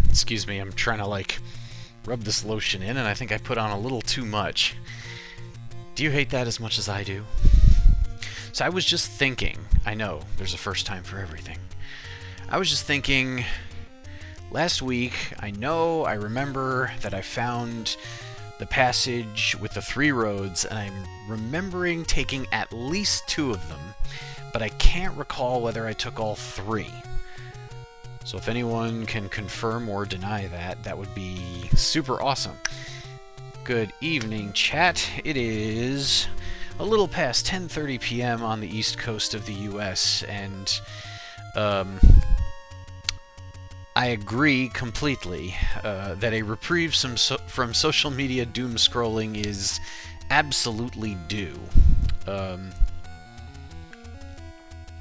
Excuse me, I'm trying to, like, rub this lotion in, and I think I put on a little too much. Do you hate that as much as I do? So I was just thinking, I know, there's a first time for everything. I was just thinking, last week, I remember that I found the passage with the 3 roads, and I'm remembering taking at least 2 of them, but I can't recall whether I took all 3. So if anyone can confirm or deny that, that would be super awesome. Good evening, chat. It is a little past 10:30 p.m. on the east coast of the U.S., and I agree completely that a reprieve from social media doom scrolling is absolutely due.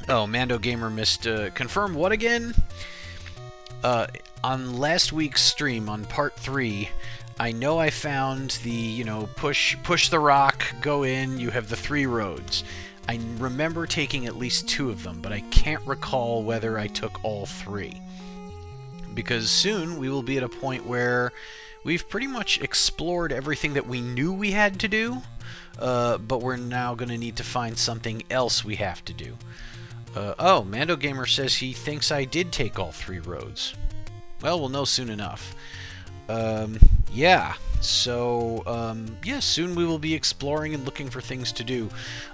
Mando Gamer missed confirm what again? On last week's stream on part 3, I know I found the, push the rock, go in, you have the 3 roads. I remember taking at least 2 of them, but I can't recall whether I took all 3. Because soon we will be at a point where we've pretty much explored everything that we knew we had to do, but we're now going to need to find something else we have to do. Mando Gamer says he thinks I did take all 3 roads. Well, we'll know soon enough. Soon we will be exploring and looking for things to do.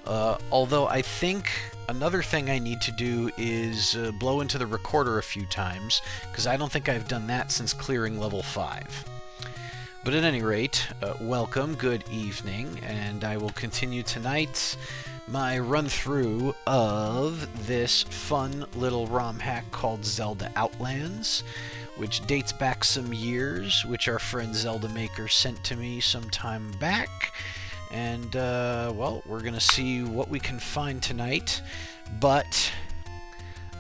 Although I think another thing I need to do is blow into the recorder a few times, because I don't think I've done that since clearing level 5. But at any rate, welcome, good evening, and I will continue tonight my run-through of this fun little ROM hack called Zelda Outlands, which dates back some years, which our friend Zelda Maker sent to me some time back. And, we're going to see what we can find tonight. But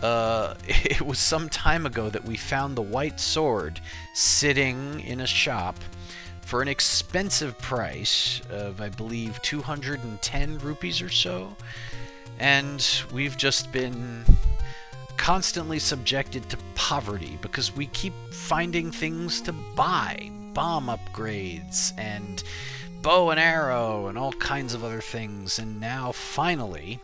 it was some time ago that we found the white sword sitting in a shop for an expensive price of, I believe, 210 rupees or so. And we've just been constantly subjected to poverty because we keep finding things to buy. Bomb upgrades and bow and arrow and all kinds of other things. And now, finally,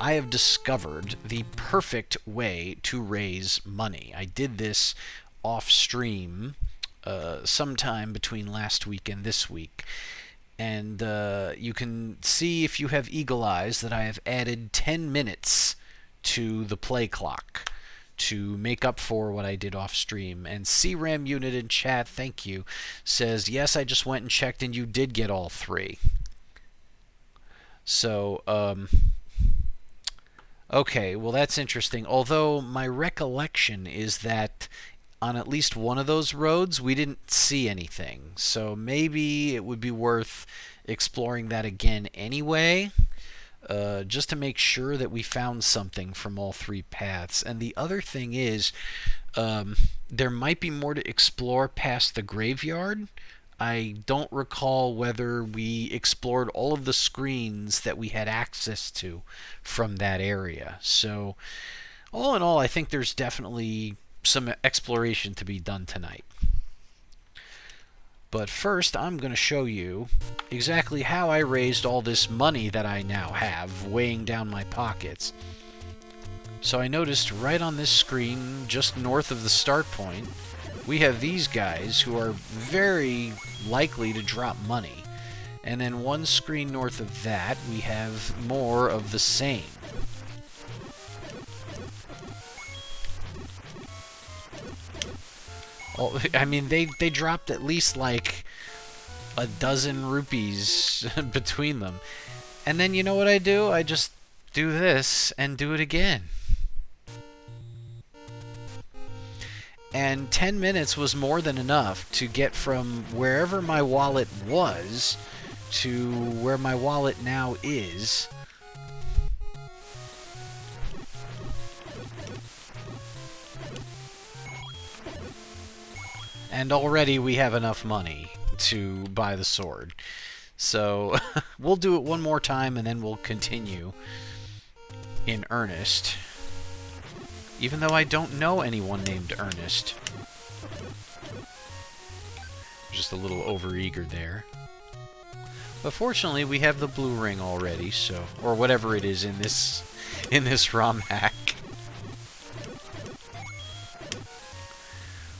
I have discovered the perfect way to raise money. I did this off-stream sometime between last week and this week. And you can see, if you have eagle eyes, that I have added 10 minutes to the play clock to make up for what I did off stream. And CRAM unit in chat, thank you, says, yes, I just went and checked and you did get all 3. So, okay, well, that's interesting. Although my recollection is that on at least one of those roads, we didn't see anything. So maybe it would be worth exploring that again anyway, just to make sure that we found something from all 3 paths. And the other thing is, there might be more to explore past the graveyard. I don't recall whether we explored all of the screens that we had access to from that area. So, all in all, I think there's definitely some exploration to be done tonight. But first, I'm going to show you exactly how I raised all this money that I now have weighing down my pockets. So I noticed right on this screen, just north of the start point, we have these guys who are very likely to drop money. And then one screen north of that, we have more of the same. I mean, they dropped at least like a dozen rupees between them. And then you know what I do? I just do this and do it again. And 10 minutes was more than enough to get from wherever my wallet was to where my wallet now is. And already we have enough money to buy the sword. So we'll do it one more time and then we'll continue in earnest. Even though I don't know anyone named Ernest. just a little overeager there. But fortunately, we have the blue ring already, so... Or whatever it is in this ROMhack.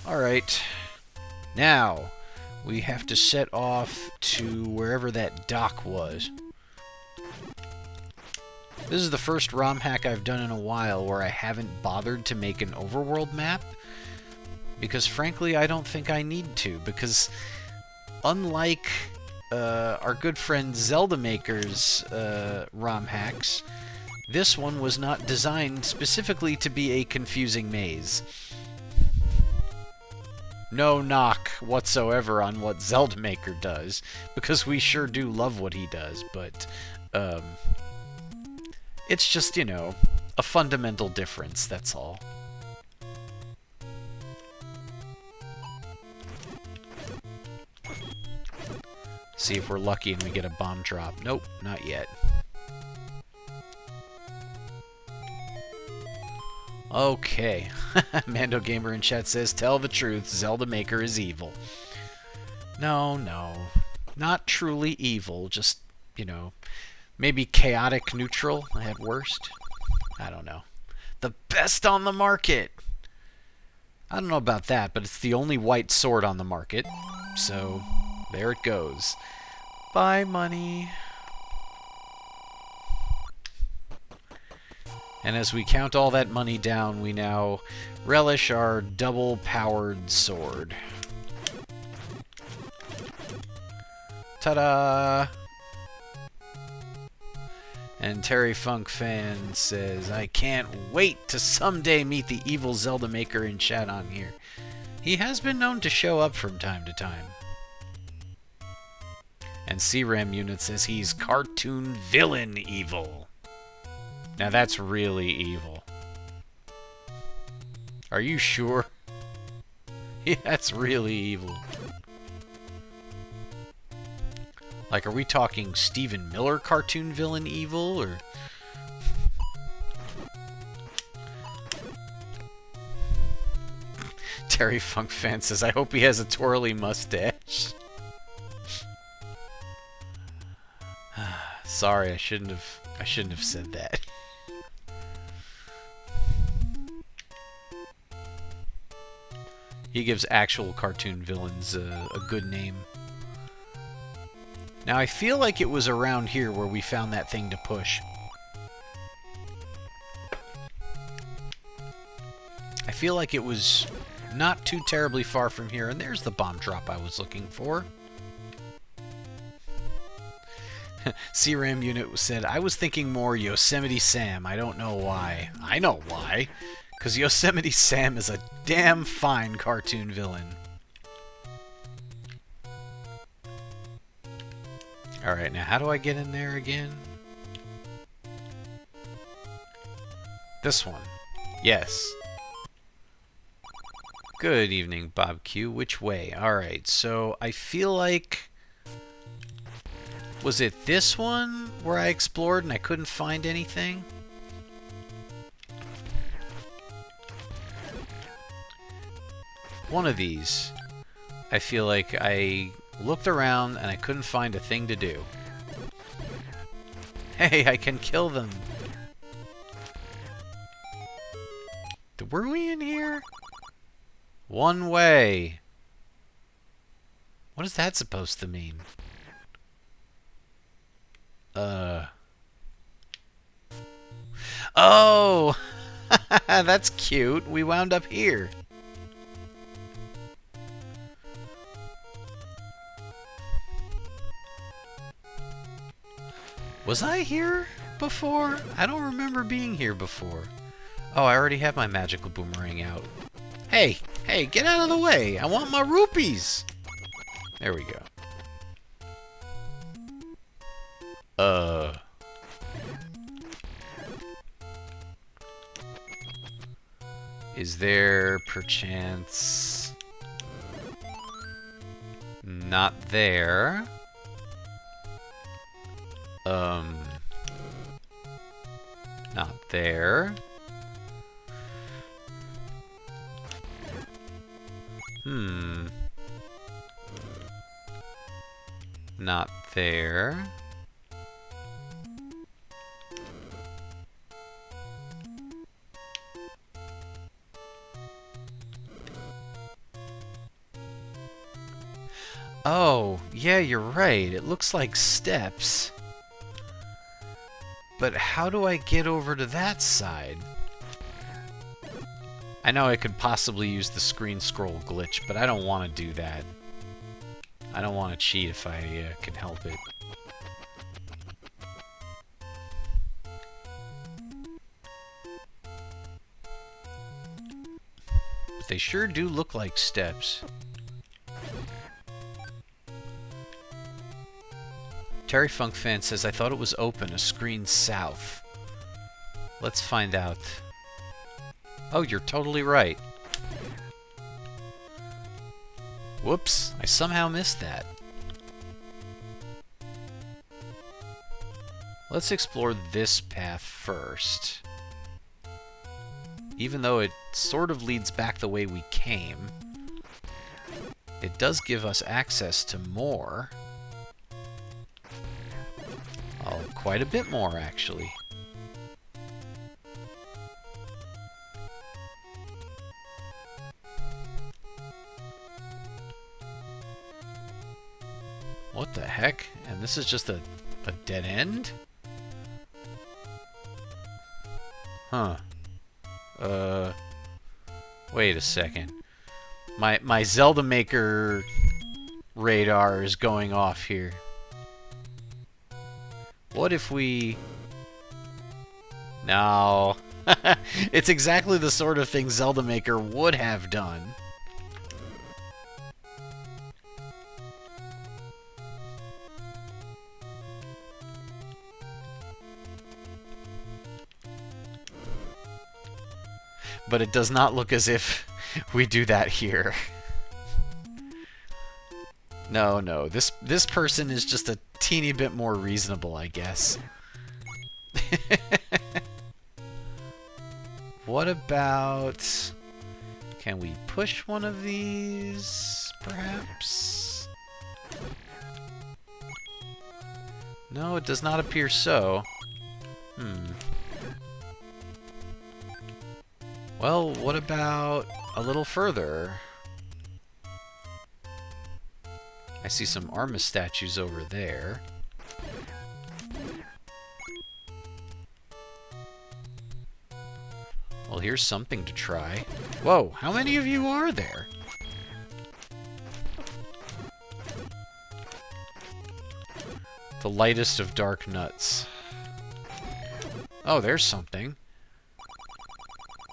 Alright. Now, we have to set off to wherever that dock was. This is the first ROMhack I've done in a while where I haven't bothered to make an overworld map. Because frankly, I don't think I need to. Because unlike our good friend Zelda Maker's ROMhacks, this one was not designed specifically to be a confusing maze. No knock whatsoever on what Zelda Maker does, because we sure do love what he does, but it's just, you know, a fundamental difference, that's all. See if we're lucky and we get a bomb drop. Nope, not yet. Okay. Mando Gamer in chat says, tell the truth, Zelda Maker is evil. No, no. Not truly evil, just, you know, maybe chaotic neutral at worst. I don't know. The best on the market! I don't know about that, but it's the only white sword on the market. So, there it goes. Bye, money. And as we count all that money down, we now relish our double-powered sword. Ta-da! And Terry Funk Fan says, I can't wait to someday meet the evil Zelda Maker in chat on here. He has been known to show up from time to time. And CRAM Unit says he's cartoon villain evil. Now that's really evil. Are you sure? Yeah, that's really evil. Like, are we talking Stephen Miller cartoon villain evil, or... Terry Funk Fan says, I hope he has a twirly mustache. Sorry, I shouldn't have said that. He gives actual cartoon villains a good name. Now, I feel like it was around here where we found that thing to push. I feel like it was not too terribly far from here, and there's the bomb drop I was looking for. CRAM Unit said, I was thinking more Yosemite Sam. I don't know why. I know why. Because Yosemite Sam is a damn fine cartoon villain. Alright, now how do I get in there again? This one. Yes. Good evening, Bob Q. Which way? Alright, so I feel like... Was it this one where I explored and I couldn't find anything? One of these. I feel like I looked around and I couldn't find a thing to do. Hey, I can kill them. Were we in here? One way. What is that supposed to mean? Oh! That's cute. We wound up here. Was I here before? I don't remember being here before. Oh, I already have my magical boomerang out. Hey! Hey, get out of the way! I want my rupees! There we go. Is there perchance... Not there. Not there. Not there. Oh, yeah, you're right. It looks like steps. But how do I get over to that side? I know I could possibly use the screen scroll glitch, but I don't want to do that. I don't want to cheat if I can help it. But they sure do look like steps. Terry Funk Fan says, I thought it was open, a screen south. Let's find out. Oh, you're totally right. Whoops, I somehow missed that. Let's explore this path first. Even though it sort of leads back the way we came, it does give us access to more. Oh, quite a bit more, actually. What the heck? And this is just a dead end? Huh. Wait a second. My Zelda Maker radar is going off here. What if we... No. It's exactly the sort of thing Zelda Maker would have done. But it does not look as if we do that here. No, no. This person is just a teeny bit more reasonable, I guess. What about... Can we push one of these, perhaps? No, it does not appear so. Well, what about a little further? I see some Arma statues over there. Well, here's something to try. Whoa, how many of you are there? The lightest of dark nuts. Oh, there's something.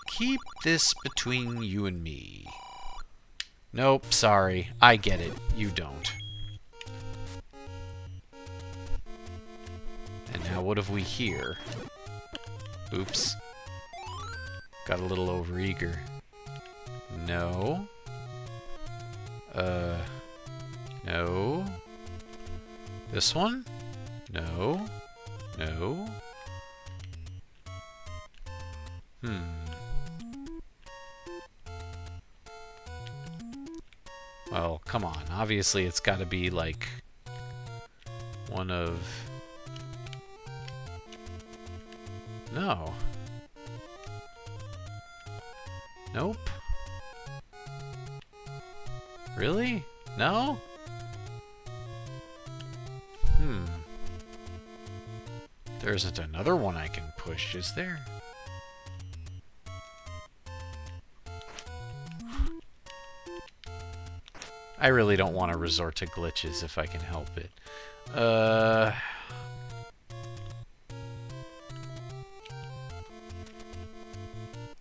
Keep this between you and me. Nope, sorry. I get it. You don't. And now what have we here? Oops. Got a little overeager. No. No. This one? No. No. Well, come on. Obviously, it's got to be, like, one of... No. Nope. Really? No? There isn't another one I can push, is there? I really don't want to resort to glitches if I can help it.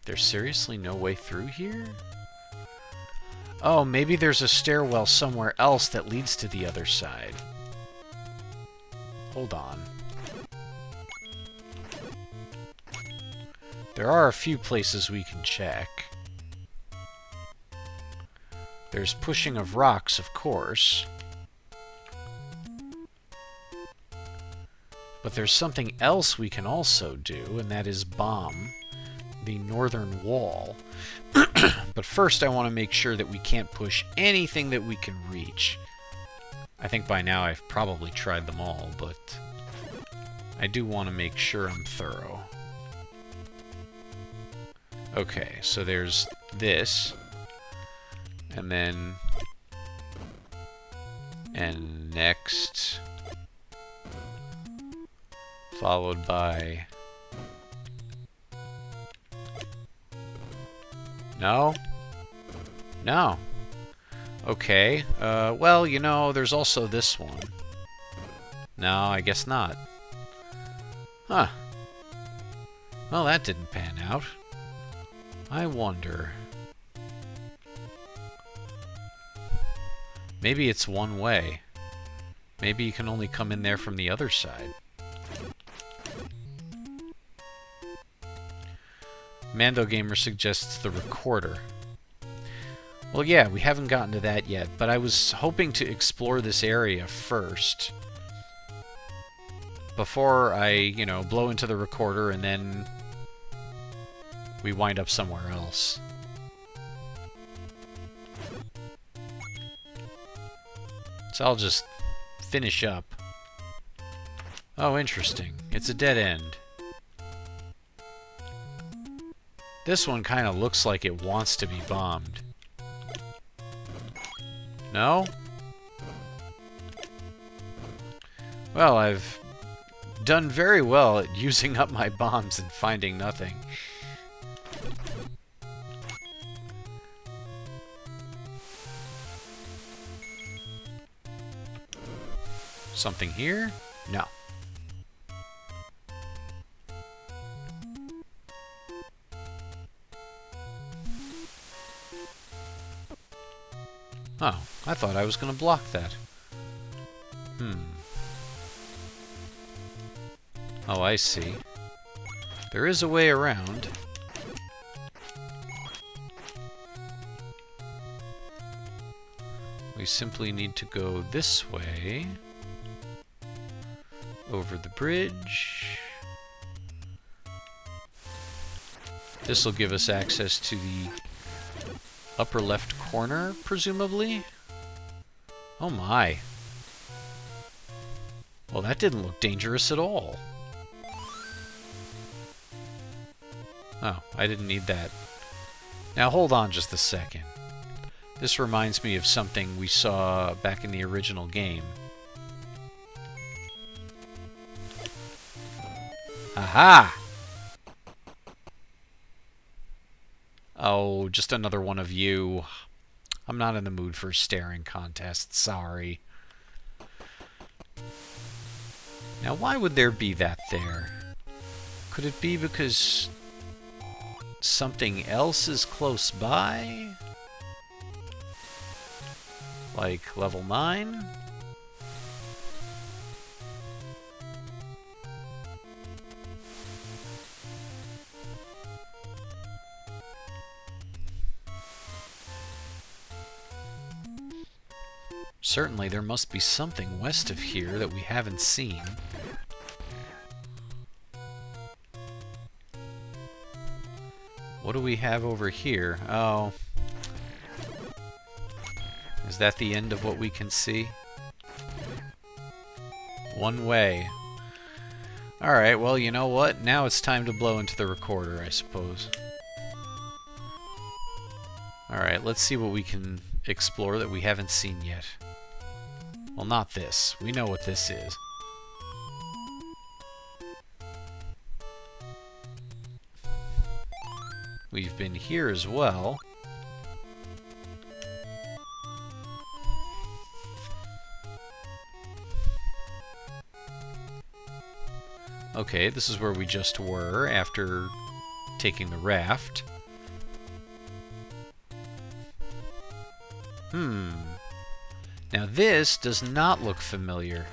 There's seriously no way through here? Oh, maybe there's a stairwell somewhere else that leads to the other side. Hold on. There are a few places we can check. There's pushing of rocks, of course. But there's something else we can also do, and that is bomb the northern wall. But first I want to make sure that we can't push anything that we can reach. I think by now I've probably tried them all, but I do want to make sure I'm thorough. Okay, so there's this, and then, and next, followed by, no? No. Okay, well, you know, there's also this one. No, I guess not. Huh. Well, that didn't pan out. I wonder. Maybe it's one way. Maybe you can only come in there from the other side. Mando Gamer suggests the recorder. Well, yeah, we haven't gotten to that yet, but I was hoping to explore this area first before I, you know, blow into the recorder and then we wind up somewhere else. So I'll just finish up. Oh, interesting. It's a dead end. This one kind of looks like it wants to be bombed. No? Well, I've done very well at using up my bombs and finding nothing. Something here? No. Oh, I thought I was going to block that. Oh, I see. There is a way around. We simply need to go this way. Over the bridge. This will give us access to the upper left corner, presumably. Oh my. Well, that didn't look dangerous at all. Oh, I didn't need that. Now hold on just a second. This reminds me of something we saw back in the original game. Aha! Oh, just another one of you. I'm not in the mood for a staring contest, sorry. Now, why would there be that there? Could it be because something else is close by? Like level 9? Certainly, there must be something west of here that we haven't seen. What do we have over here? Oh. Is that the end of what we can see? One way. Alright, well, you know what? Now it's time to blow into the recorder, I suppose. Alright, let's see what we can explore that we haven't seen yet. Well, not this. We know what this is. We've been here as well. Okay, this is where we just were after taking the raft. Now this does not look familiar.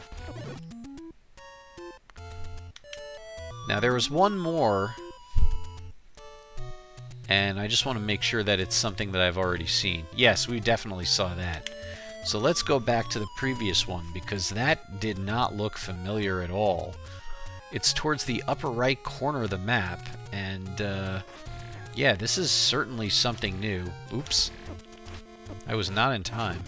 Now there was one more, and I just want to make sure that it's something that I've already seen. Yes, we definitely saw that. So let's go back to the previous one, because that did not look familiar at all. It's towards the upper right corner of the map, and yeah, this is certainly something new. Oops. I was not in time.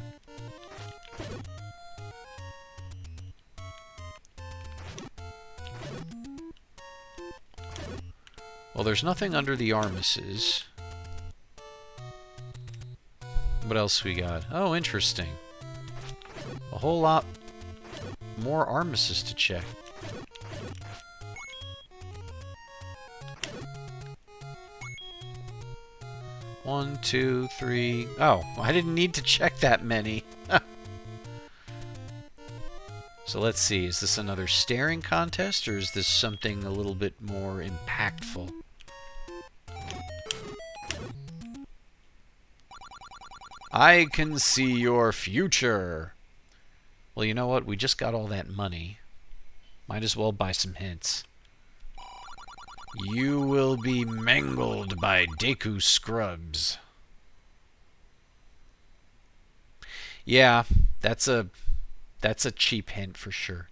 Well, there's nothing under the armises. What else we got? Oh, interesting. A whole lot more armises to check. One, two, three... Oh, I didn't need to check that many. So let's see, is this another staring contest, or is this something a little bit more impactful? I can see your future. Well, you know what? We just got all that money. Might as well buy some hints. You will be mangled by Deku scrubs. Yeah, that's a cheap hint for sure.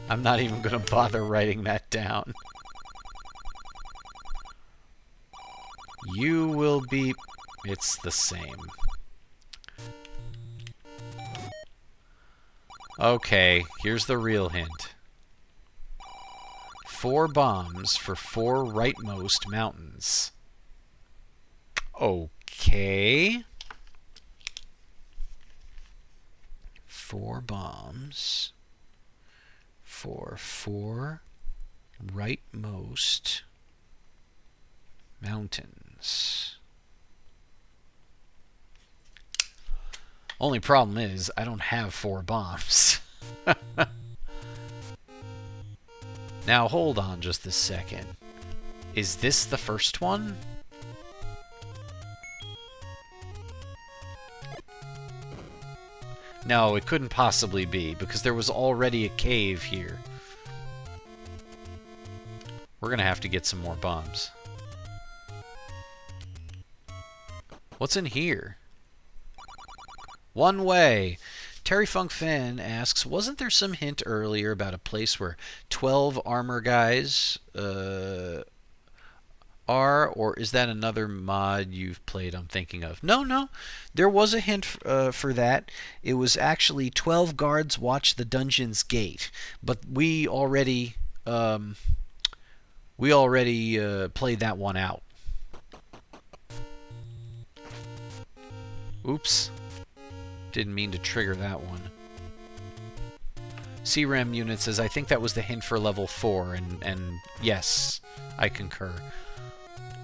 I'm not even going to bother writing that down. You will be... It's the same. Okay, here's the real hint. 4 bombs for 4 rightmost mountains. Okay. 4 bombs for 4 rightmost mountains. Only problem is, I don't have 4 bombs. Now, hold on just a second. Is this the first one? No, it couldn't possibly be, because there was already a cave here. We're gonna have to get some more bombs. What's in here? One way. Terry Funk Fan asks, wasn't there some hint earlier about a place where 12 armor guys are, or is that another mod you've played I'm thinking of? No. There was a hint for that. It was actually 12 guards watch the dungeon's gate, but we already played that one out. Oops. Didn't mean to trigger that one. CRAM unit says, I think that was the hint for level 4, and yes, I concur.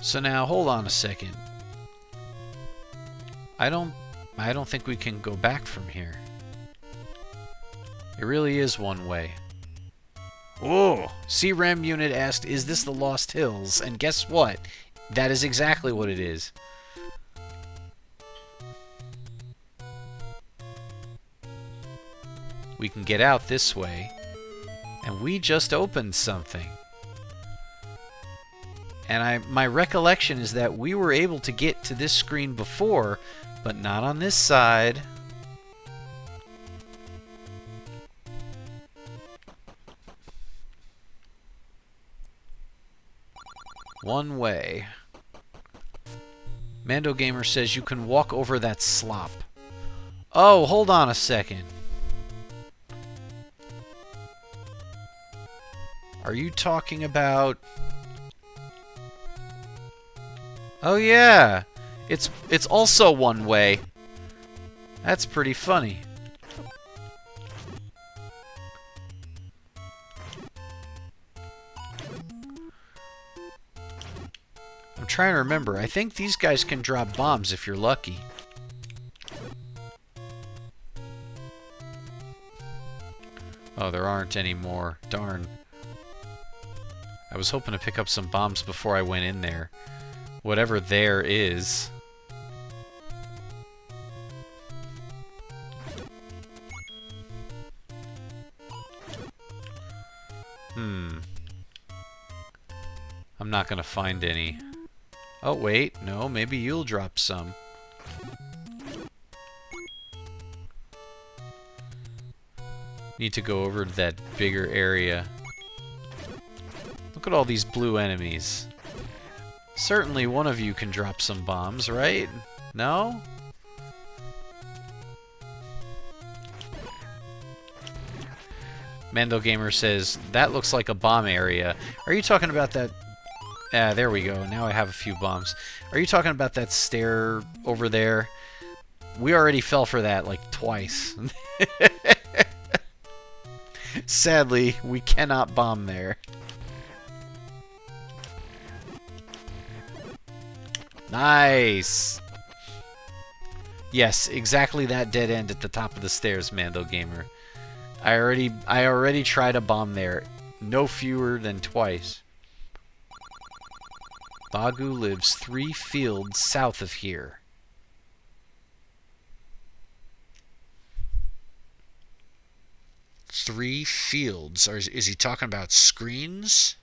So now, hold on a second. I don't think we can go back from here. It really is one way. Oh! CRAM unit asked, is this the Lost Hills? And guess what? That is exactly what it is. We can get out this way, and we just opened something. And my recollection is that we were able to get to this screen before, but not on this side. One way. Mando Gamer says you can walk over that slop. Oh, hold on a second. Are you talking about... Oh yeah! It's also one way. That's pretty funny. I'm trying to remember. I think these guys can drop bombs if you're lucky. Oh, there aren't any more. Darn. I was hoping to pick up some bombs before I went in there. Whatever there is. I'm not gonna find any. Oh, wait. No, maybe you'll drop some. Need to go over to that bigger area. Look at all these blue enemies. Certainly one of you can drop some bombs, right? No? Mando Gamer says, that looks like a bomb area. Are you talking about that Ah, there we go. Now I have a few bombs. Are you talking about that stair over there? We already fell for that like twice. Sadly, we cannot bomb there. Nice! Yes, exactly that dead end at the top of the stairs, Mando Gamer. I already tried a bomb there. No fewer than twice. Bagu lives 3 fields south of here. 3 fields? Or is he talking about screens?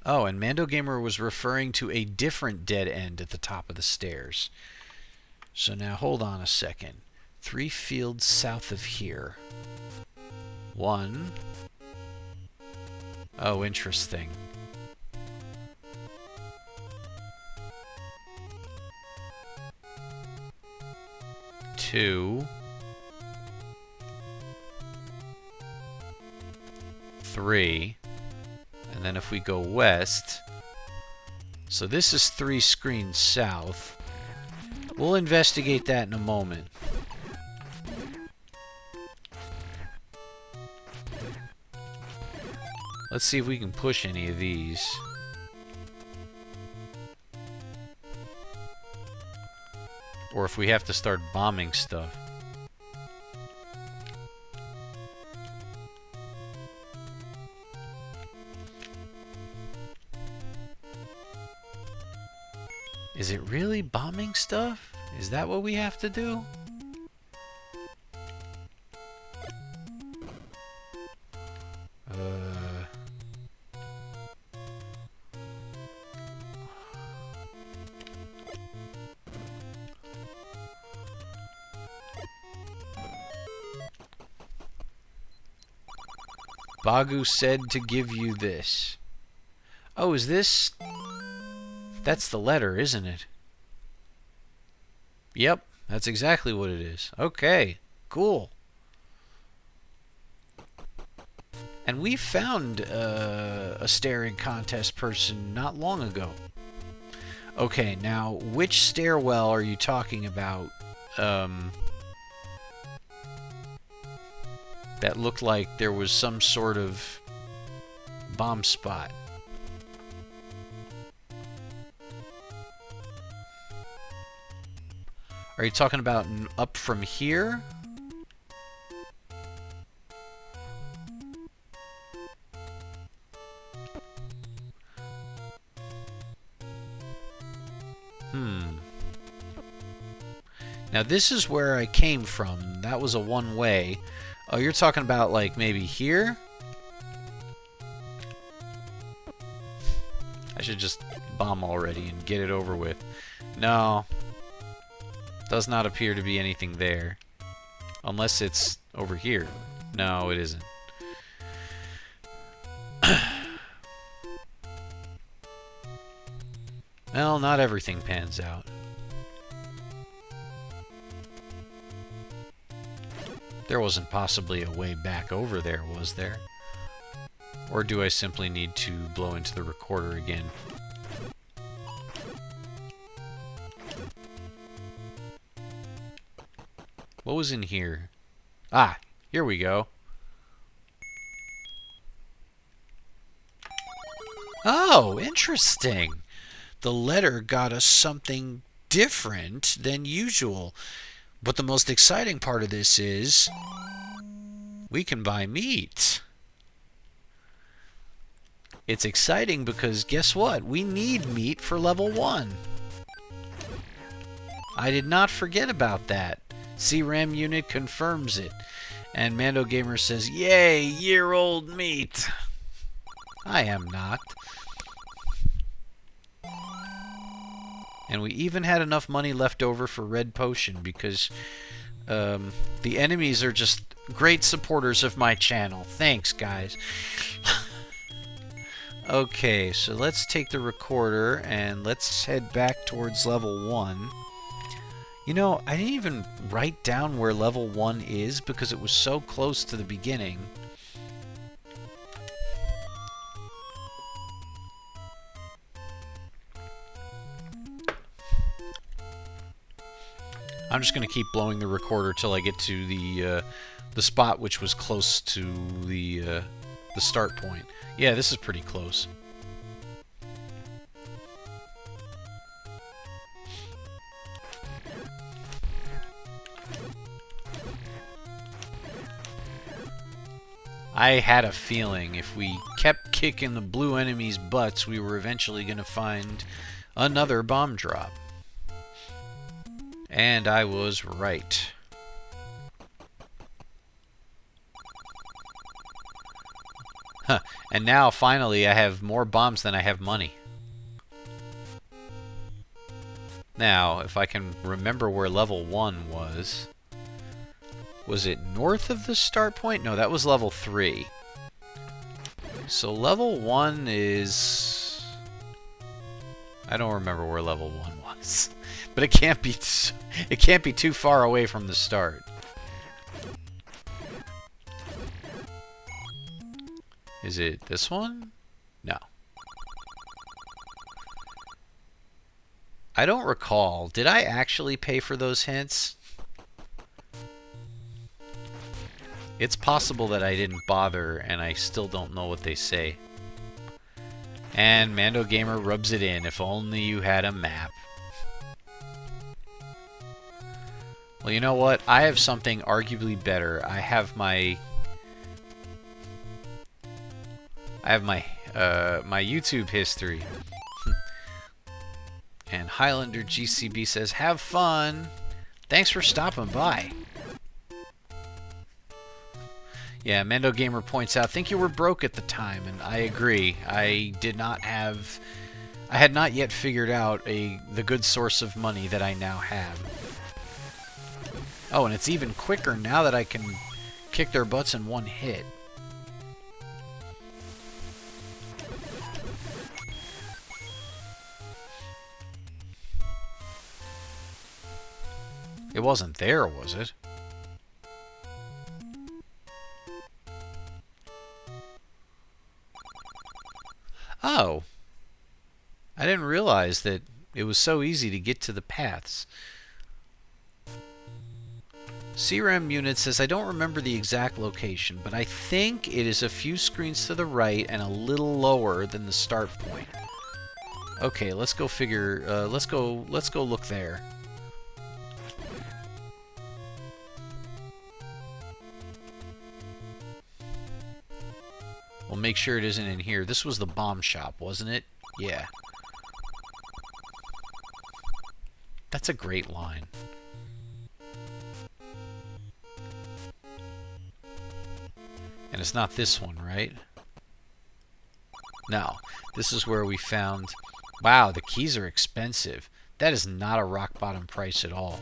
Oh, and Mando Gamer was referring to a different dead end at the top of the stairs. So now hold on a second. 3 fields south of here. 1. Oh, interesting. 2. 3. And then if we go west... So this is 3 screens south. We'll investigate that in a moment. Let's see if we can push any of these. Or if we have to start bombing stuff. Is it really bombing stuff? Is that what we have to do? Bagu said to give you this. Oh, is this... That's the letter, isn't it? Yep, that's exactly what it is. Okay, cool. And we found a staring contest person not long ago. Okay, now, which stairwell are you talking about? That looked like there was some sort of bomb spot. Are you talking about up from here? Now this is where I came from. That was a one-way. Oh, you're talking about like maybe here? I should just bomb already and get it over with. No. Does not appear to be anything there. Unless it's over here. No, it isn't. Well, not everything pans out. There wasn't possibly a way back over there, was there? Or do I simply need to blow into the recorder again? What was in here? Ah, here we go. Oh, interesting. The letter got us something different than usual. But the most exciting part of this is we can buy meat. It's exciting because guess what? We need meat for level 1. I did not forget about that. CRAM unit confirms it. And Mando Gamer says, "Yay, year-old meat." I am not. And we even had enough money left over for Red Potion because the enemies are just great supporters of my channel. Thanks, guys. Okay, so let's take the recorder and let's head back towards level 1. You know, I didn't even write down where level 1 is because it was so close to the beginning. I'm just going to keep blowing the recorder till I get to the spot which was close to the start point. Yeah, this is pretty close. I had a feeling if we kept kicking the blue enemies' butts, we were eventually going to find another bomb drop. And I was right. Huh. And now, finally, I have more bombs than I have money. Now, if I can remember where level 1 was... Was it north of the start point? No, that was level 3. So level 1 is... I don't remember where level 1 was. But it can't be too far away from the start. Is it this one? No. I don't recall. Did I actually pay for those hints? It's possible that I didn't bother, and I still don't know what they say. And Mando Gamer rubs it in. If only you had a map. Well, you know what? I have something arguably better. I have my my YouTube history. And Highlander GCB says, "Have fun. Thanks for stopping by." Yeah, Mando Gamer points out, "Think you were broke at the time," and I agree. I had not yet figured out the good source of money that I now have. Oh, and it's even quicker now that I can kick their butts in one hit. It wasn't there, was it? Oh. I didn't realize that it was so easy to get to the paths. CRAM Unit says, "I don't remember the exact location, but I think it is a few screens to the right and a little lower than the start point." Okay, let's go figure. Let's go look there. We'll make sure it isn't in here. This was the bomb shop, wasn't it? Yeah. That's a great line. And it's not this one, right? No. This is where we found... Wow, the keys are expensive. That is not a rock bottom price at all.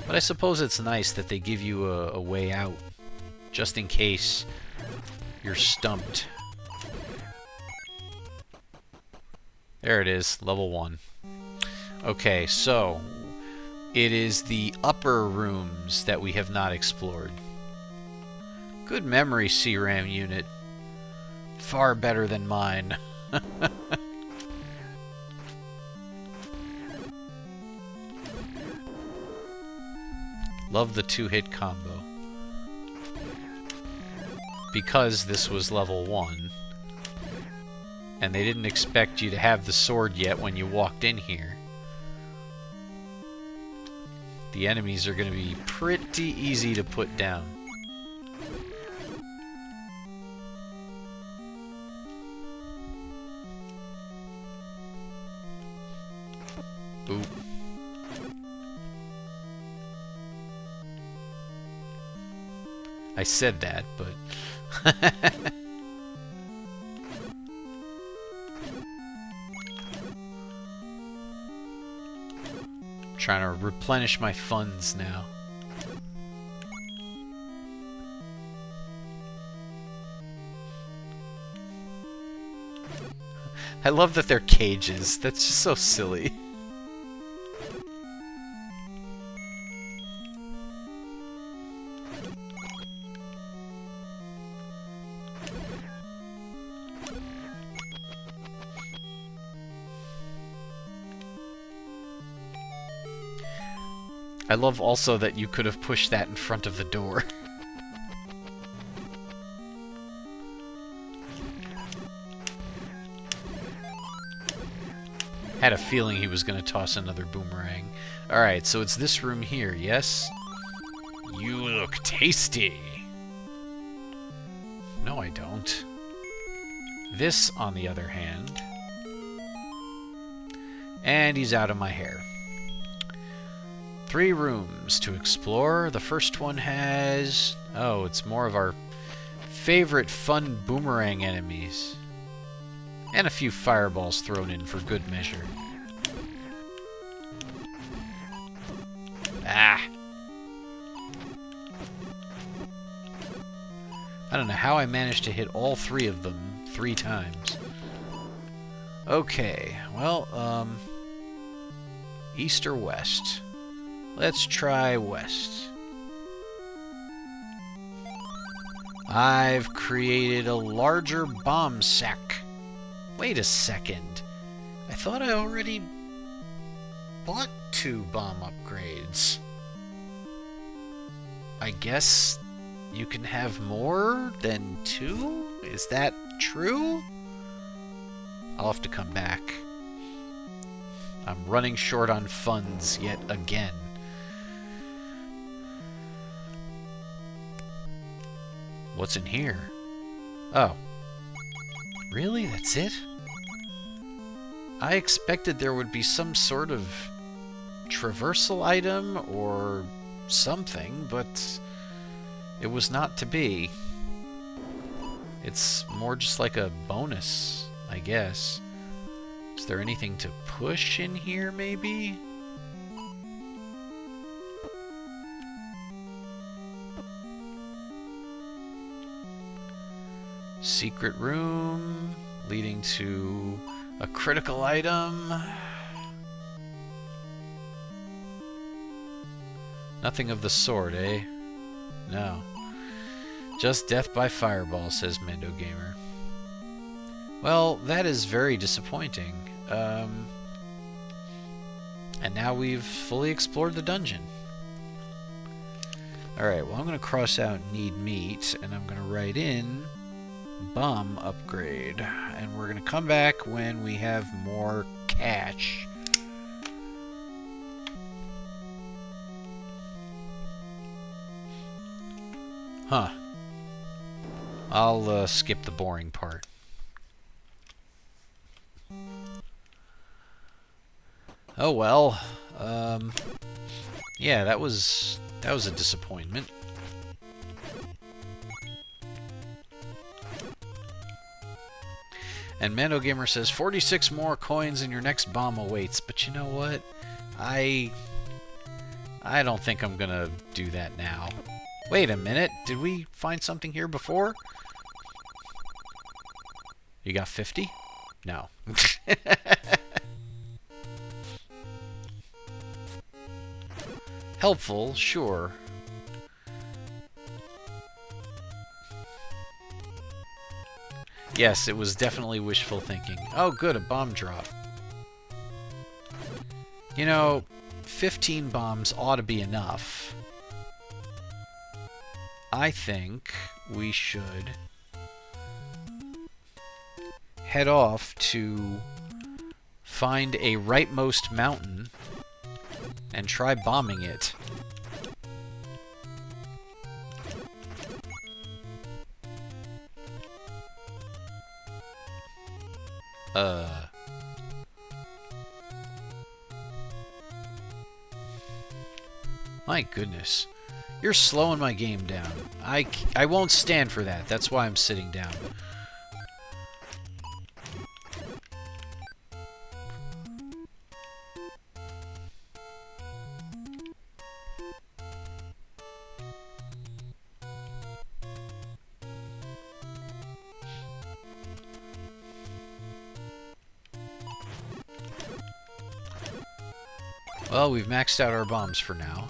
But I suppose it's nice that they give you a way out. Just in case you're stumped. There it is, level 1. Okay, so it is the upper rooms that we have not explored. Good memory, CRAM Unit. Far better than mine. Love the 2-hit combo. Because this was level 1. And they didn't expect you to have the sword yet when you walked in here. The enemies are going to be pretty easy to put down. Oop. I said that, but... Trying to replenish my funds now. I love that they're cages. That's just so silly. I love also that you could have pushed that in front of the door. Had a feeling he was going to toss another boomerang. Alright, so it's this room here, yes? You look tasty. No, I don't. This, on the other hand... And he's out of my hair. 3 rooms to explore. The first one has... Oh, it's more of our favorite fun boomerang enemies. And a few fireballs thrown in for good measure. Ah! I don't know how I managed to hit all 3 of them 3 times. Okay, well, east or west? Let's try west. I've created a larger bomb sack. Wait a second. I thought I already bought 2 bomb upgrades. I guess you can have more than 2? Is that true? I'll have to come back. I'm running short on funds yet again. What's in here? Oh. Really? That's it? I expected there would be some sort of traversal item or something, but it was not to be. It's more just like a bonus, I guess. Is there anything to push in here, maybe? Secret room leading to a critical item. Nothing of the sort, eh? No. Just death by fireball, says Mando Gamer. Well, that is very disappointing. And now we've fully explored the dungeon. Alright, well I'm going to cross out need meat, and I'm going to write in bomb upgrade. And we're going to come back when we have more cash. Huh. I'll skip the boring part. Oh well. Yeah, that was a disappointment. And Mando Gamer says 46 more coins and your next bomb awaits. But you know what? I don't think I'm gonna do that now. Wait a minute. Did we find something here before? You got 50? No. Helpful, sure. Yes, it was definitely wishful thinking. Oh, good, a bomb drop. You know, 15 bombs ought to be enough. I think we should head off to find a rightmost mountain and try bombing it. My goodness. You're slowing my game down. I won't stand for that. That's why I'm sitting down. Well, we've maxed out our bombs for now.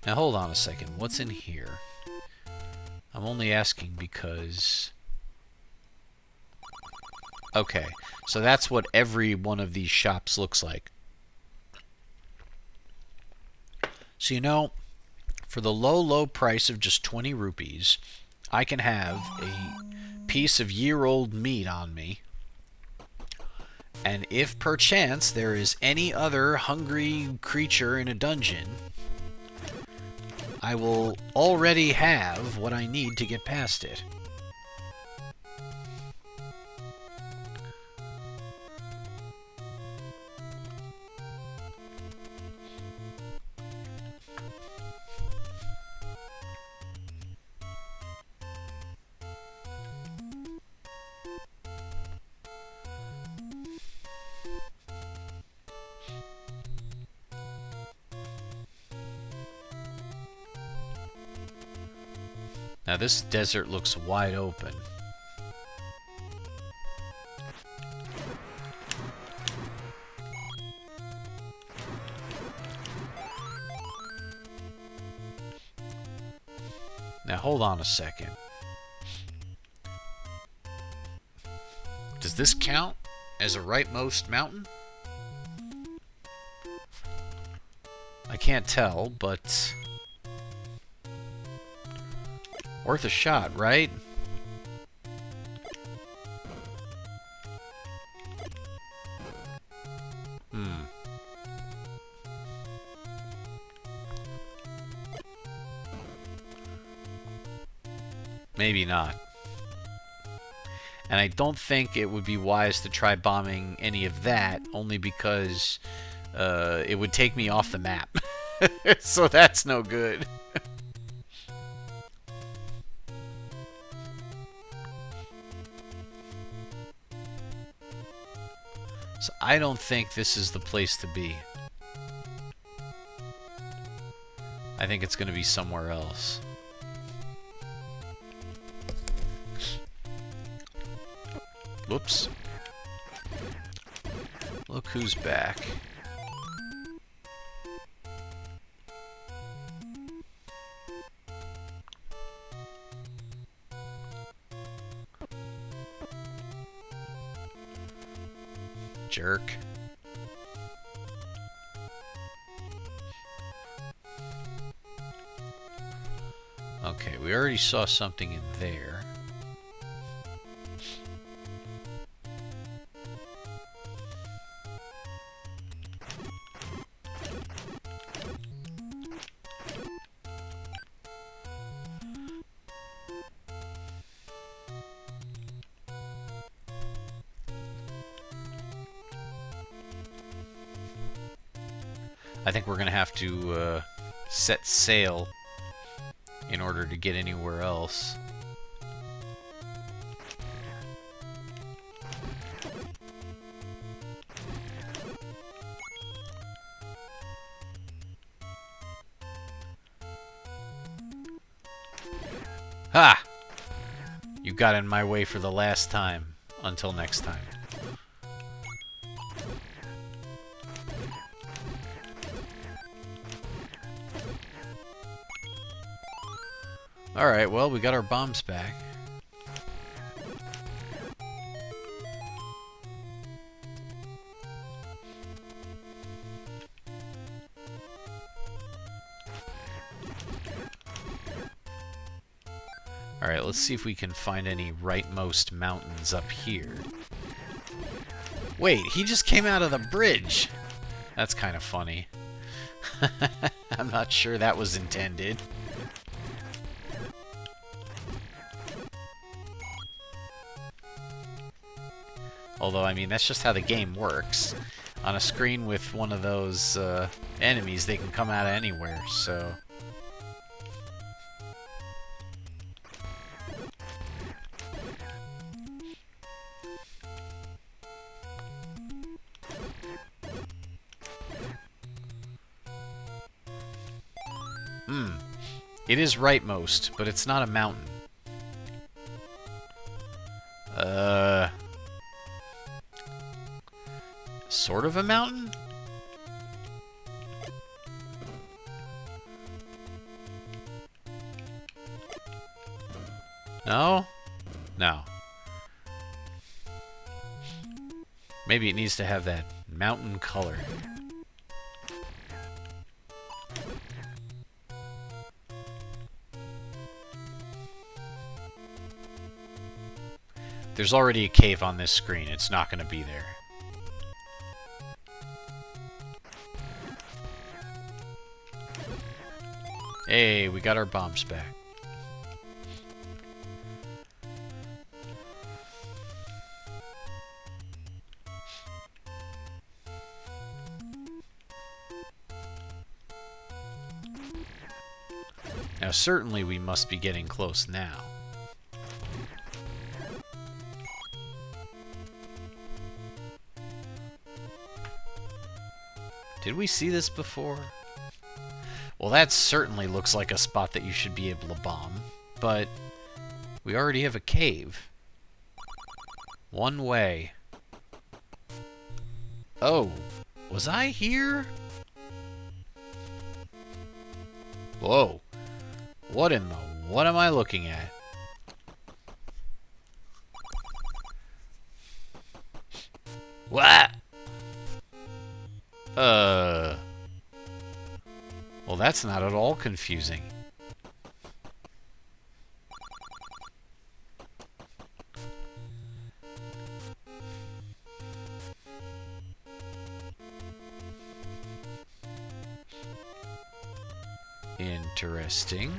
Now hold on a second. What's in here? I'm only asking because... Okay, so that's what every one of these shops looks like. So you know, for the low, low price of just 20 rupees, I can have a piece of year-old meat on me. And if perchance there is any other hungry creature in a dungeon, I will already have what I need to get past it. Now this desert looks wide open. Now hold on a second. Does this count as a rightmost mountain? I can't tell, but... worth a shot, right? Maybe not. And I don't think it would be wise to try bombing any of that, only because it would take me off the map. So that's no good. So I don't think this is the place to be. I think it's going to be somewhere else. Whoops. Look who's back. Jerk. Okay, we already saw something in there. I think we're going to have to set sail in order to get anywhere else. Ha! You got in my way for the last time. Until next time. Alright, well, we got our bombs back. Alright, let's see if we can find any rightmost mountains up here. Wait, he just came out of the bridge! That's kind of funny. I'm not sure that was intended. Although, I mean, that's just how the game works. On a screen with one of those enemies, they can come out of anywhere, so... It is rightmost, but it's not a mountain. Sort of a mountain? No? No. Maybe it needs to have that mountain color. There's already a cave on this screen. It's not going to be there. Hey, we got our bombs back. Now, certainly we must be getting close now. Did we see this before? Well, that certainly looks like a spot that you should be able to bomb, but we already have a cave. One way. Oh, was I here? Whoa. What am I looking at? What? Well, that's not at all confusing. Interesting.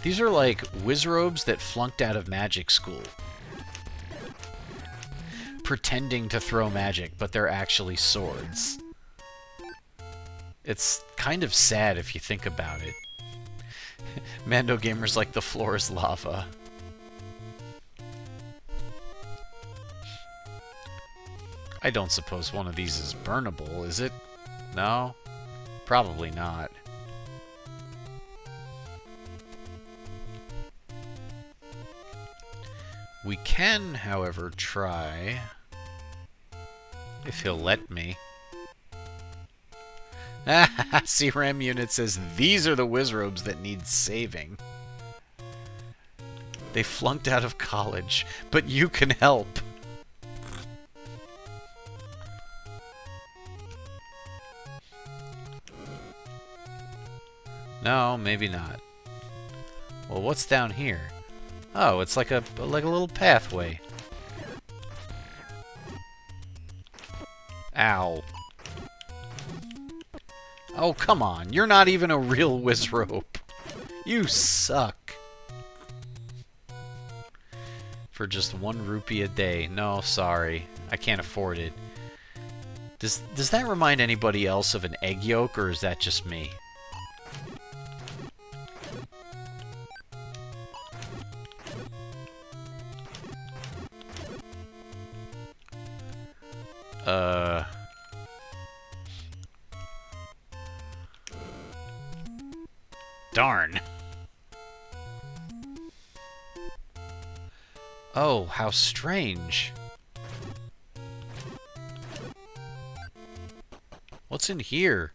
These are like wizrobes that flunked out of magic school. Pretending to throw magic, but they're actually swords. It's kind of sad if you think about it. Mando Gamer's like, the floor is lava. I don't suppose one of these is burnable, is it? No? Probably not. We can, however, try, if he'll let me. CRAM unit says, these are the wizrobes that need saving. They flunked out of college, but you can help. No, maybe not. Well, what's down here? Oh, it's like a little pathway. Ow. Oh, come on. You're not even a real wizrobe. You suck. For just 1 rupee a day. No, sorry. I can't afford it. Does that remind anybody else of an egg yolk, or is that just me? Darn. Oh, how strange. What's in here?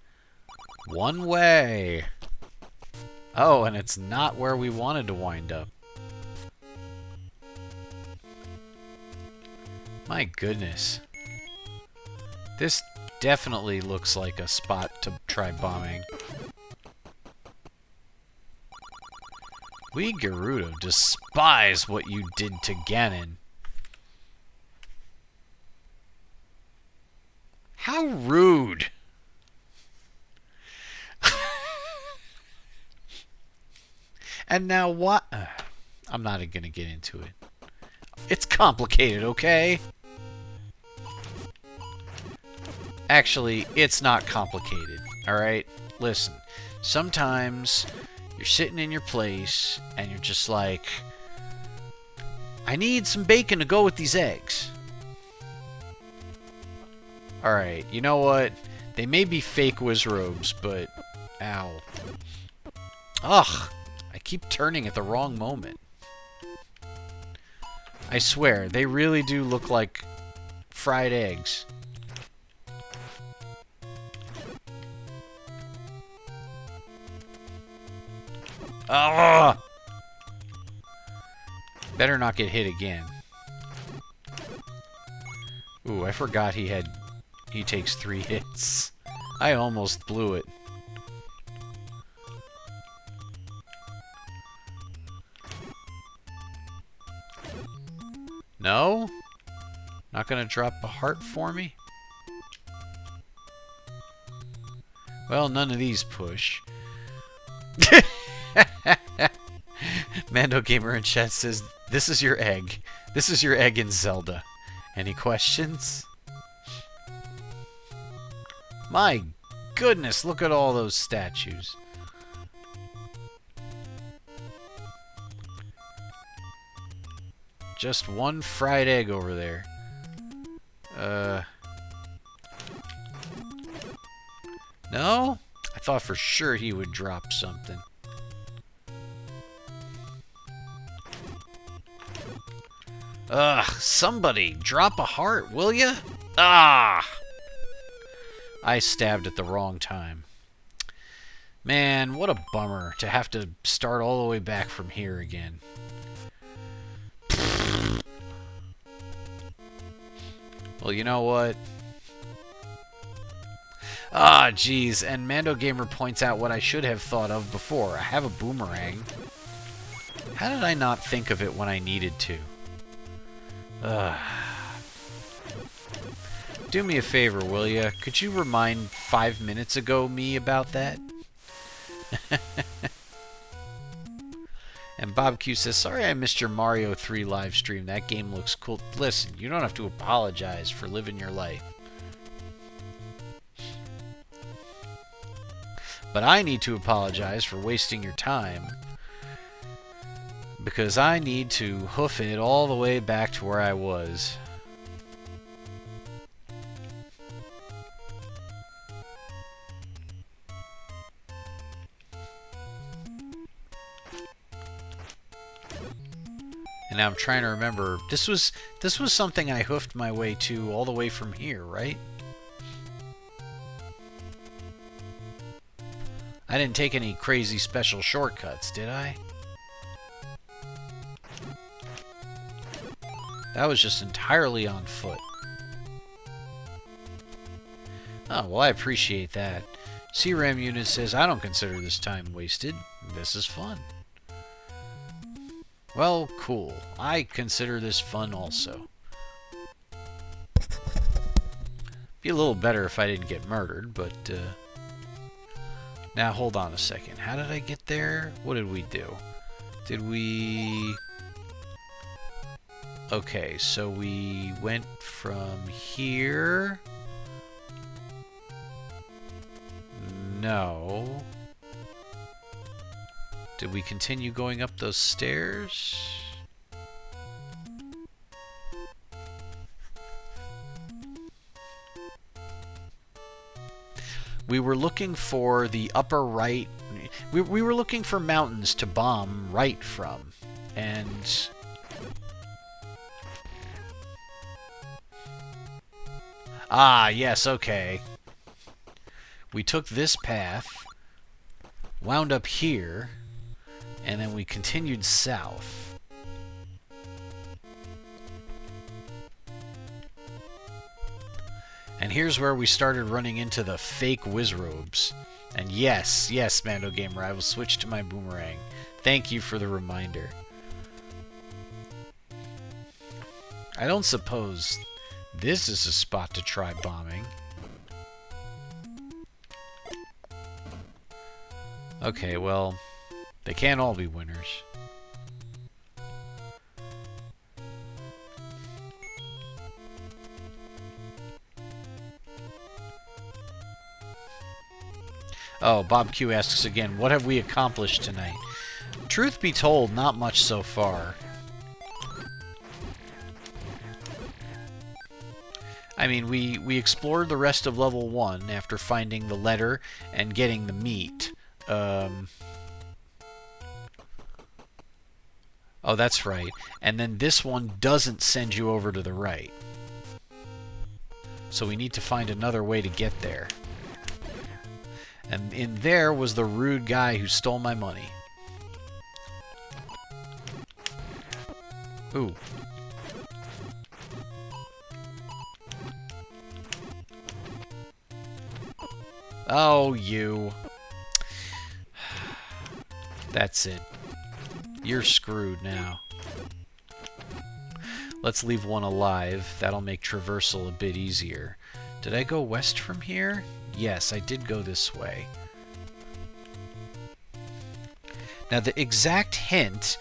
One way. Oh, and it's not where we wanted to wind up. My goodness. This definitely looks like a spot to try bombing. We Gerudo despise what you did to Ganon. How rude. And now what? I'm not going to get into it. It's complicated, okay? Actually, it's not complicated, alright? Listen, sometimes you're sitting in your place and you're just like, I need some bacon to go with these eggs. Alright, you know what? They may be fake wizrobes, but... Ow. Ugh! I keep turning at the wrong moment. I swear, they really do look like fried eggs. Ah! Better not get hit again. Ooh, I forgot he takes 3 hits. I almost blew it. No? Not gonna drop a heart for me? Well, none of these push. Mando Gamer in chat says, "This is your egg. This is your egg in Zelda." Any questions? My goodness, look at all those statues. Just one fried egg over there. No? I thought for sure he would drop something. Ugh, somebody, drop a heart, will ya? Ah! I stabbed at the wrong time. Man, what a bummer to have to start all the way back from here again. Well, you know what? Ah, jeez, and Mando Gamer points out what I should have thought of before. I have a boomerang. How did I not think of it when I needed to? Do me a favor, will ya? Could you remind 5 minutes ago me about that? And Bob Q says, "Sorry I missed your Mario 3 live stream. That game looks cool." Listen, you don't have to apologize for living your life. But I need to apologize for wasting your time. Because I need to hoof it all the way back to where I was. And now I'm trying to remember. This was something I hoofed my way to all the way from here, right? I didn't take any crazy special shortcuts, did I? That was just entirely on foot. Oh, well, I appreciate that. CRAM Unit says, "I don't consider this time wasted. This is fun." Well, cool. I consider this fun also. Be a little better if I didn't get murdered, but... Now, hold on a second. How did I get there? What did we do? Did we... Okay, so we went from here... No... Did we continue going up those stairs? We were looking for the upper right... We were looking for mountains to bomb right from. And... Ah, yes, okay. We took this path, wound up here, and then we continued south. And here's where we started running into the fake Wizrobes. And yes, Mando Gamer, I will switch to my boomerang. Thank you for the reminder. I don't suppose this is a spot to try bombing. Okay, well, they can't all be winners. Oh, Bob Q asks again, what have we accomplished tonight? Truth be told, not much so far. I mean, we explored the rest of level 1 after finding the letter and getting the meat. Oh, that's right. And then this one doesn't send you over to the right. So we need to find another way to get there. And in there was the rude guy who stole my money. Ooh. Oh, you. That's it. You're screwed now. Let's leave one alive. That'll make traversal a bit easier. Did I go west from here? Yes, I did go this way. Now, the exact hint...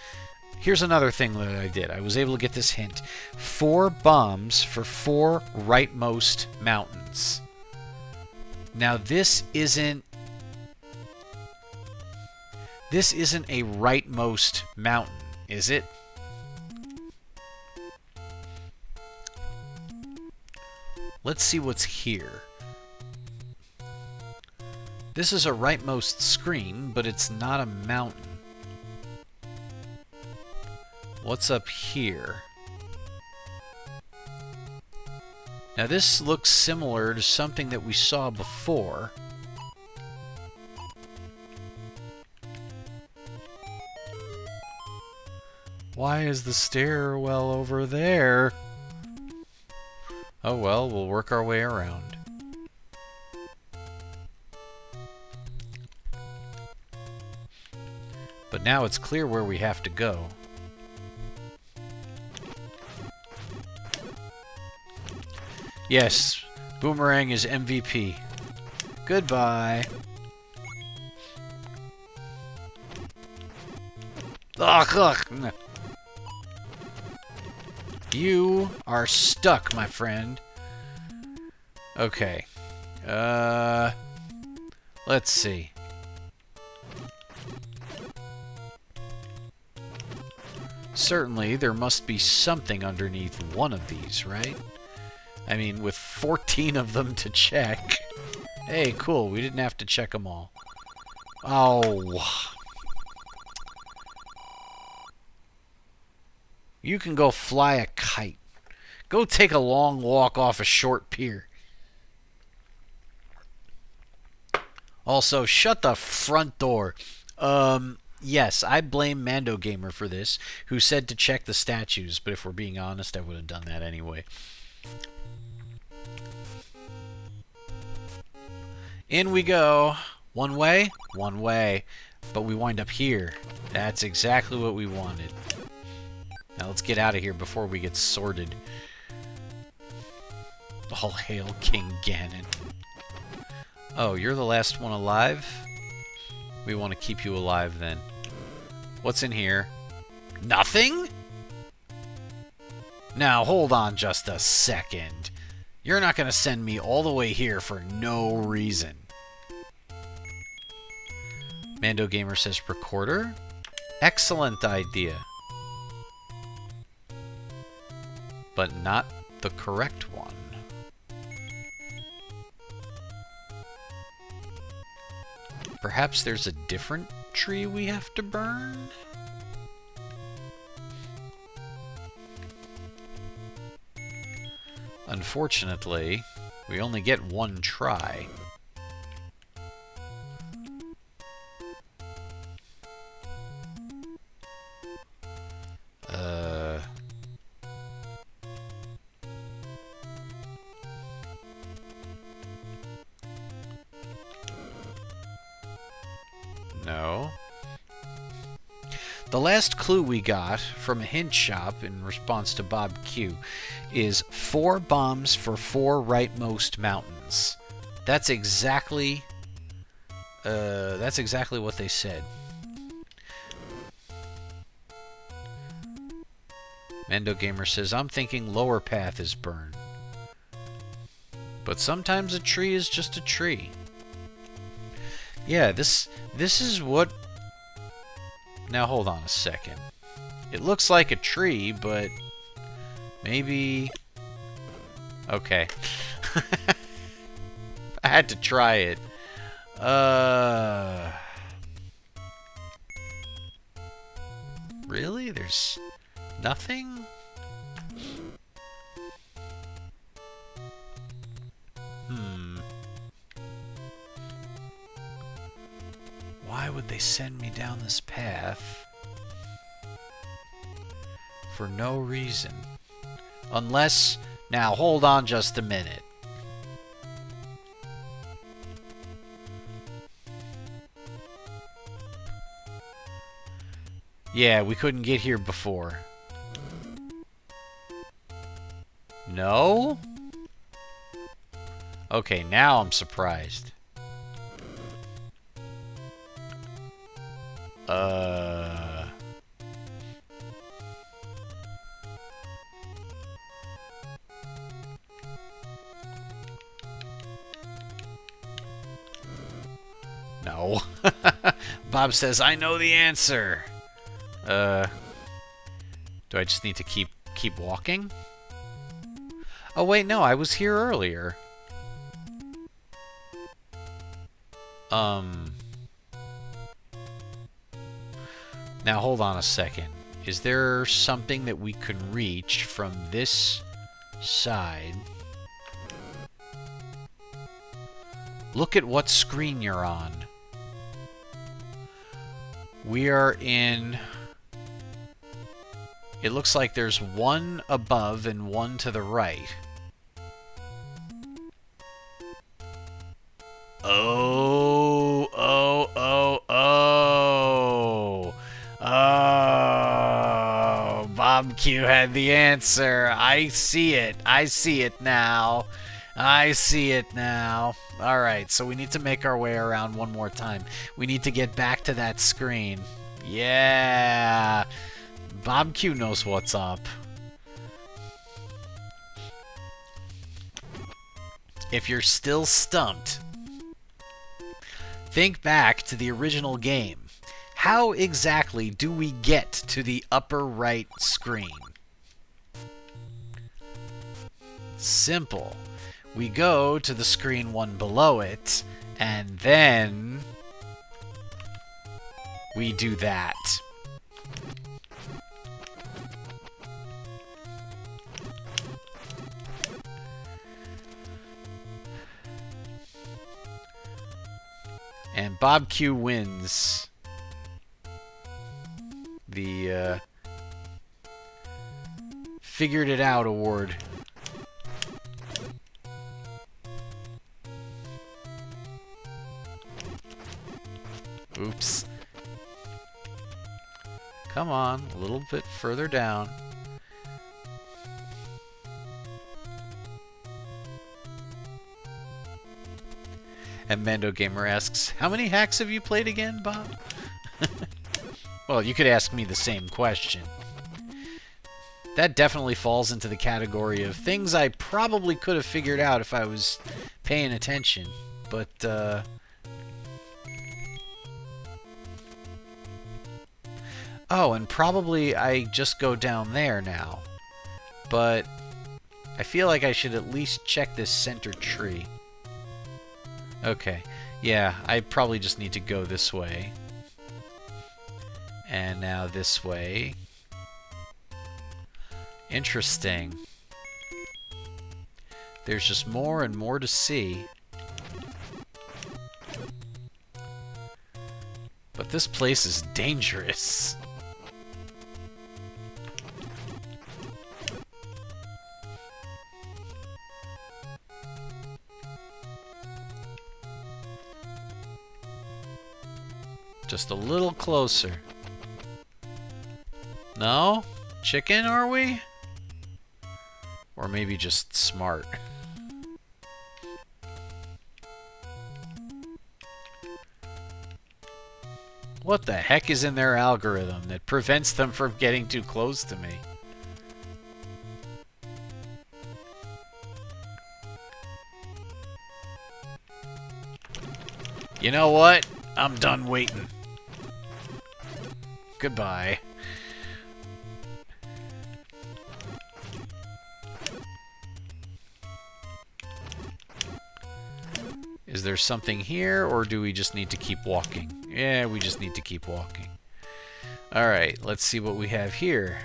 Here's another thing that I did. I was able to get this hint. 4 bombs for 4 rightmost mountains. Now, this isn't a rightmost mountain, is it? Let's see what's here. This is a rightmost screen, but it's not a mountain. What's up here? Now this looks similar to something that we saw before. Why is the stairwell over there? Oh well, we'll work our way around. But now it's clear where we have to go. Yes, Boomerang is MVP. Goodbye. Ugh. You are stuck, my friend. Okay. Let's see. Certainly, there must be something underneath one of these, right? I mean, with 14 of them to check. Hey, cool, we didn't have to check them all. Oh. You can go fly a kite. Go take a long walk off a short pier. Also, shut the front door. Yes, I blame Mando Gamer for this, who said to check the statues, but if we're being honest, I would have done that anyway. In we go. One way? One way. But we wind up here. That's exactly what we wanted. Now let's get out of here before we get sorted. All hail King Ganon. Oh, you're the last one alive? We want to keep you alive then. What's in here? Nothing? Now, hold on just a second. You're not going to send me all the way here for no reason. Mando Gamer says recorder? Excellent idea. But not the correct one. Perhaps there's a different tree we have to burn? Unfortunately, we only get one try. No. The last clue we got from a hint shop in response to Bob Q is 4 bombs for 4 rightmost mountains. That's exactly what they said. Mando Gamer says, I'm thinking lower path is burned. But sometimes a tree is just a tree. Yeah, this is what... Now, hold on a second. It looks like a tree, but maybe... Okay. I had to try it. Really? There's nothing? Why would they send me down this path? For no reason. Unless... Now, hold on just a minute. Yeah, we couldn't get here before. No? Okay, now I'm surprised. No. Bob says, I know the answer. Do I just need to keep walking? Oh, wait, no, I was here earlier. Now, hold on a second. Is there something that we can reach from this side? Look at what screen you're on. We are in... It looks like there's one above and one to the right. Oh, oh, oh, oh. Oh, Bob Q had the answer. I see it. I see it now. I see it now. Alright, so we need to make our way around one more time. We need to get back to that screen. Yeah! Bob Q knows what's up. If you're still stumped, think back to the original game. How exactly do we get to the upper right screen? Simple. We go to the screen one below it, and then we do that. And Bob Q wins the Figured It Out award. Oops. Come on, a little bit further down. And Mando Gamer asks, how many hacks have you played again, Bob? Well, you could ask me the same question. That definitely falls into the category of things I probably could have figured out if I was paying attention. But, oh, and probably I just go down there now. But I feel like I should at least check this center tree. Okay, yeah, I probably just need to go this way. And now this way. Interesting. There's just more and more to see. But this place is dangerous. Just a little closer. No? Chicken, are we? Or maybe just smart. What the heck is in their algorithm that prevents them from getting too close to me? You know what? I'm done waiting. Goodbye. Is there something here, or do we just need to keep walking? Yeah, we just need to keep walking. Alright, let's see what we have here.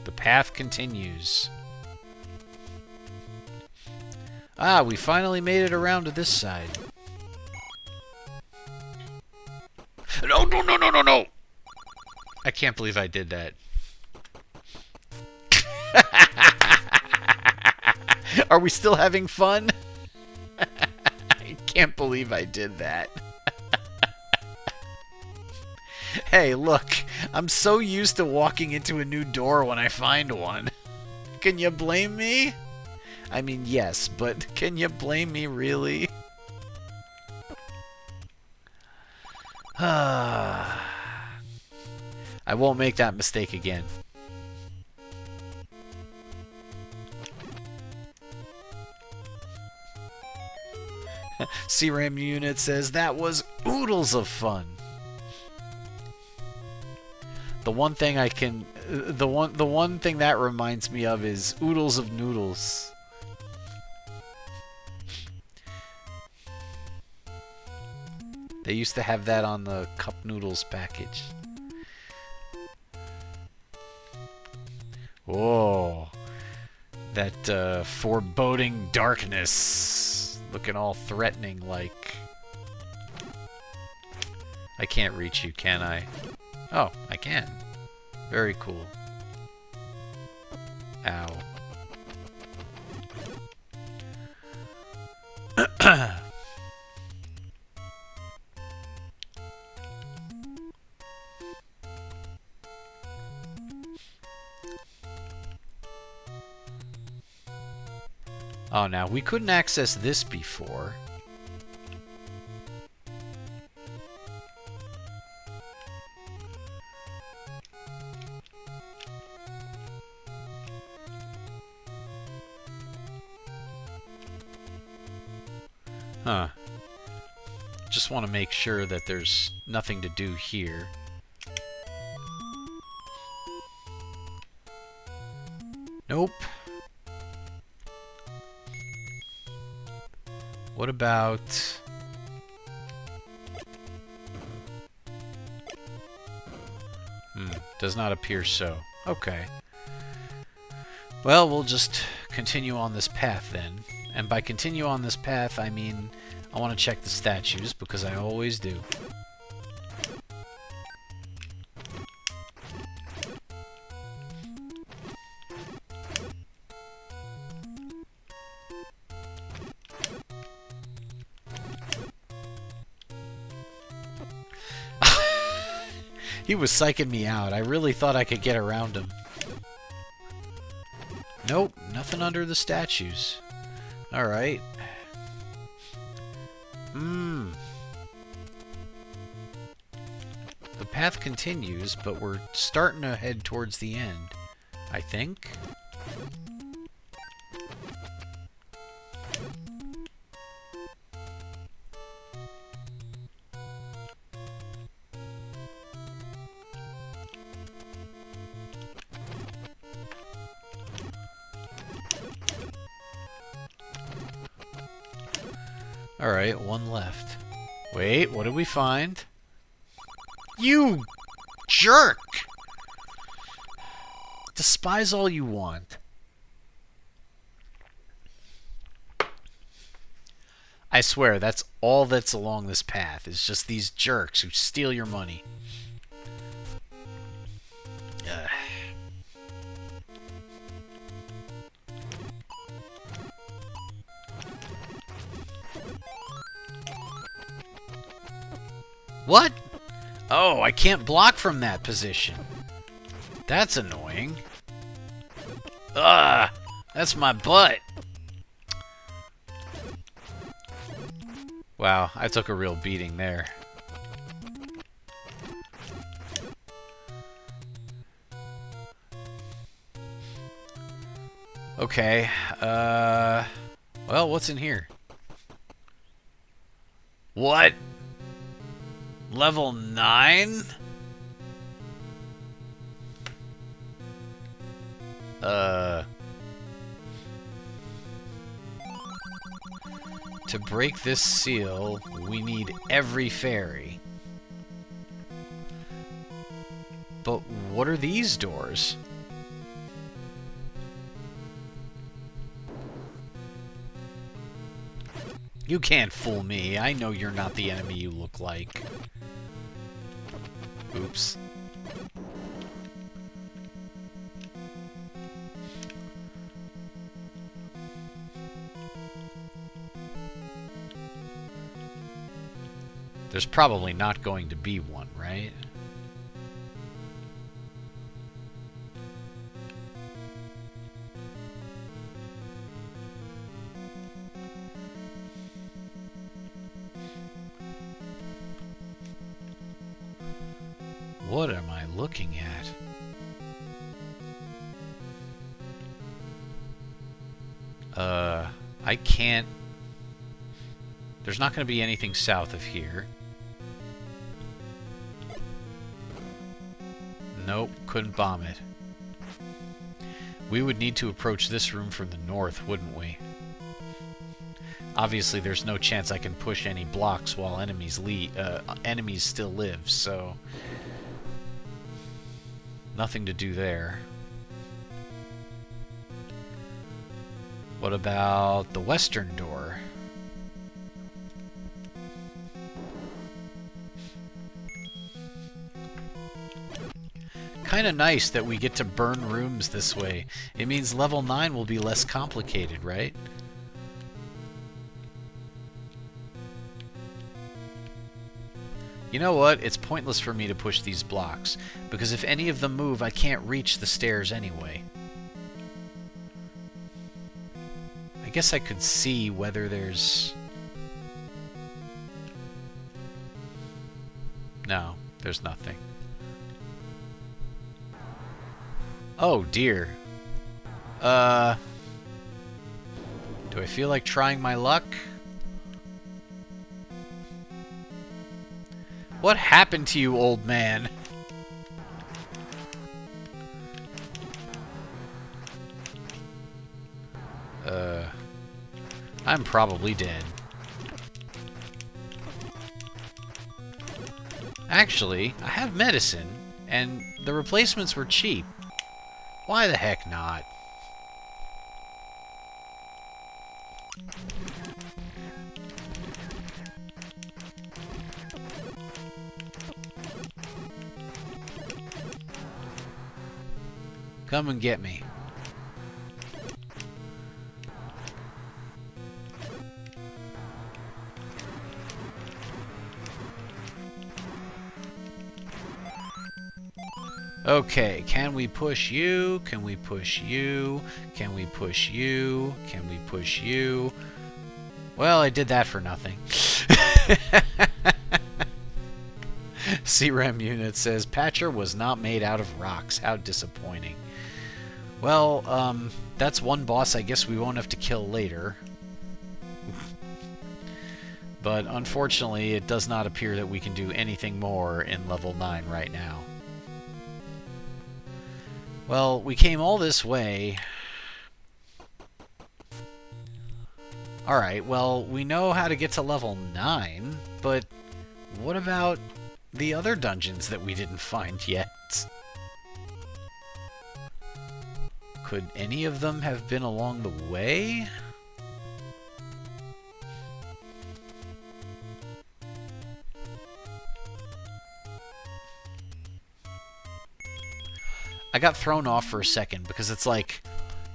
The path continues. Ah, we finally made it around to this side. No, no, no, no, no, no! I can't believe I did that. Are we still having fun? I can't believe I did that. Hey, look, I'm so used to walking into a new door when I find one. Can you blame me? I mean, yes, but can you blame me, really? I won't make that mistake again. CRAM Unit says that was oodles of fun. The one thing I can, the one thing that reminds me of is oodles of noodles. They used to have that on the cup noodles package. Whoa, that foreboding darkness, looking all threatening like. I can't reach you, can I? Oh, I can. Very cool. Ow. Oh, now, we couldn't access this before. Huh. Just want to make sure that there's nothing to do here. Nope. What about... does not appear so. Okay. Well, we'll just continue on this path then. And by continue on this path, I mean I want to check the statues, because I always do. He was psyching me out. I really thought I could get around him. Nope, nothing under the statues. Alright. The path continues, but we're starting to head towards the end, I think. Alright, one left. Wait, what did we find? You jerk! Despise all you want. I swear, that's all that's along this path, is just these jerks who steal your money. Ugh. What? Oh, I can't block from that position. That's annoying. Ugh! That's my butt. Wow, I took a real beating there. Okay, well, what's in here? What? Level 9? To break this seal, we need every fairy. But what are these doors? You can't fool me. I know you're not the enemy you look like. Oops. There's probably not going to be one, right? What am I looking at? I can't... There's not going to be anything south of here. Nope, couldn't bomb it. We would need to approach this room from the north, wouldn't we? Obviously, there's no chance I can push any blocks while enemies still live, so... Nothing to do there. What about the western door? Kinda nice that we get to burn rooms this way. It means level 9 will be less complicated, right? You know what? It's pointless for me to push these blocks, because if any of them move, I can't reach the stairs anyway. I guess I could see whether there's... No, there's nothing. Oh, dear. Do I feel like trying my luck? What happened to you, old man? I'm probably dead. Actually, I have medicine, and the replacements were cheap. Why the heck not? Come and get me. Okay, can we push you? Can we push you? Can we push you? Can we push you? Well, I did that for nothing. CRAM unit says, Patcher was not made out of rocks. How disappointing. Well, that's one boss I guess we won't have to kill later. But unfortunately, it does not appear that we can do anything more in level 9 right now. Well, we came all this way. Alright, well, we know how to get to level 9, but what about the other dungeons that we didn't find yet? Could any of them have been along the way? I got thrown off for a second because it's like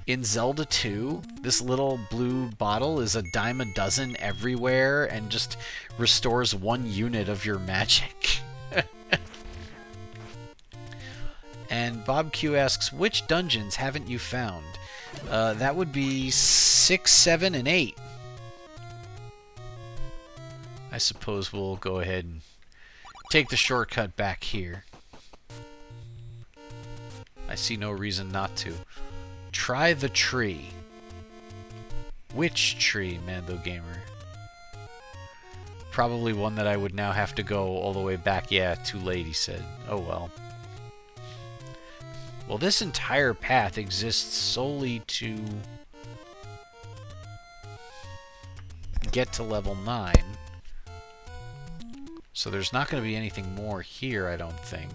in Zelda 2, this little blue bottle is a dime a dozen everywhere and just restores 1 unit of your magic. And Bob Q asks, which dungeons haven't you found? That would be 6, 7, and 8. I suppose we'll go ahead and take the shortcut back here. I see no reason not to. Try the tree. Which tree, Mando Gamer? Probably one that I would now have to go all the way back. Yeah, too late, he said. Oh well. Well, this entire path exists solely to get to level 9. So there's not going to be anything more here, I don't think.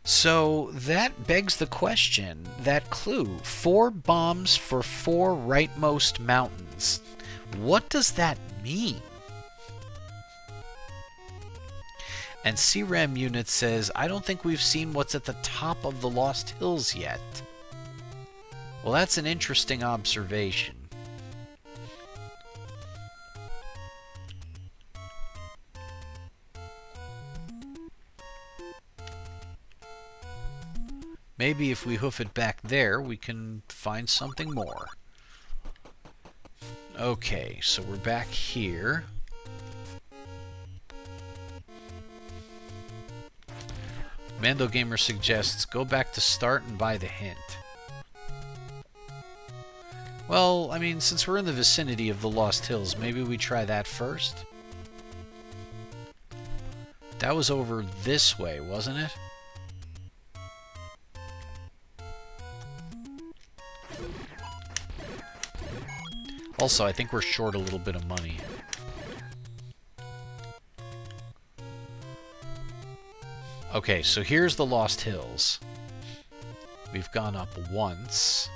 So that begs the question, that clue, 4 bombs for 4 rightmost mountains. What does that mean? And CRAM unit says, I don't think we've seen what's at the top of the Lost Hills yet. Well, that's an interesting observation. Maybe if we hoof it back there, we can find something more. Okay, so we're back here. Mando Gamer suggests go back to start and buy the hint. Well, I mean, since we're in the vicinity of the Lost Hills, maybe we try that first? That was over this way, wasn't it? Also, I think we're short a little bit of money. Okay, so here's the Lost Hills. We've gone up once.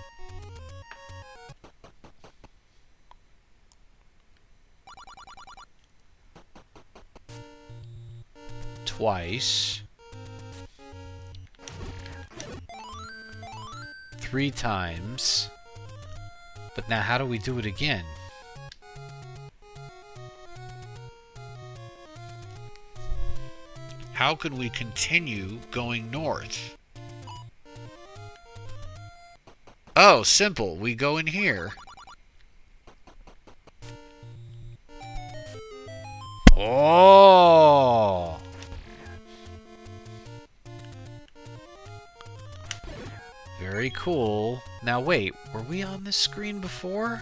Twice. 3 times. But now how do we do it again? How could we continue going north? Oh, simple. We go in here. Oh! Very cool. Now wait, were we on this screen before?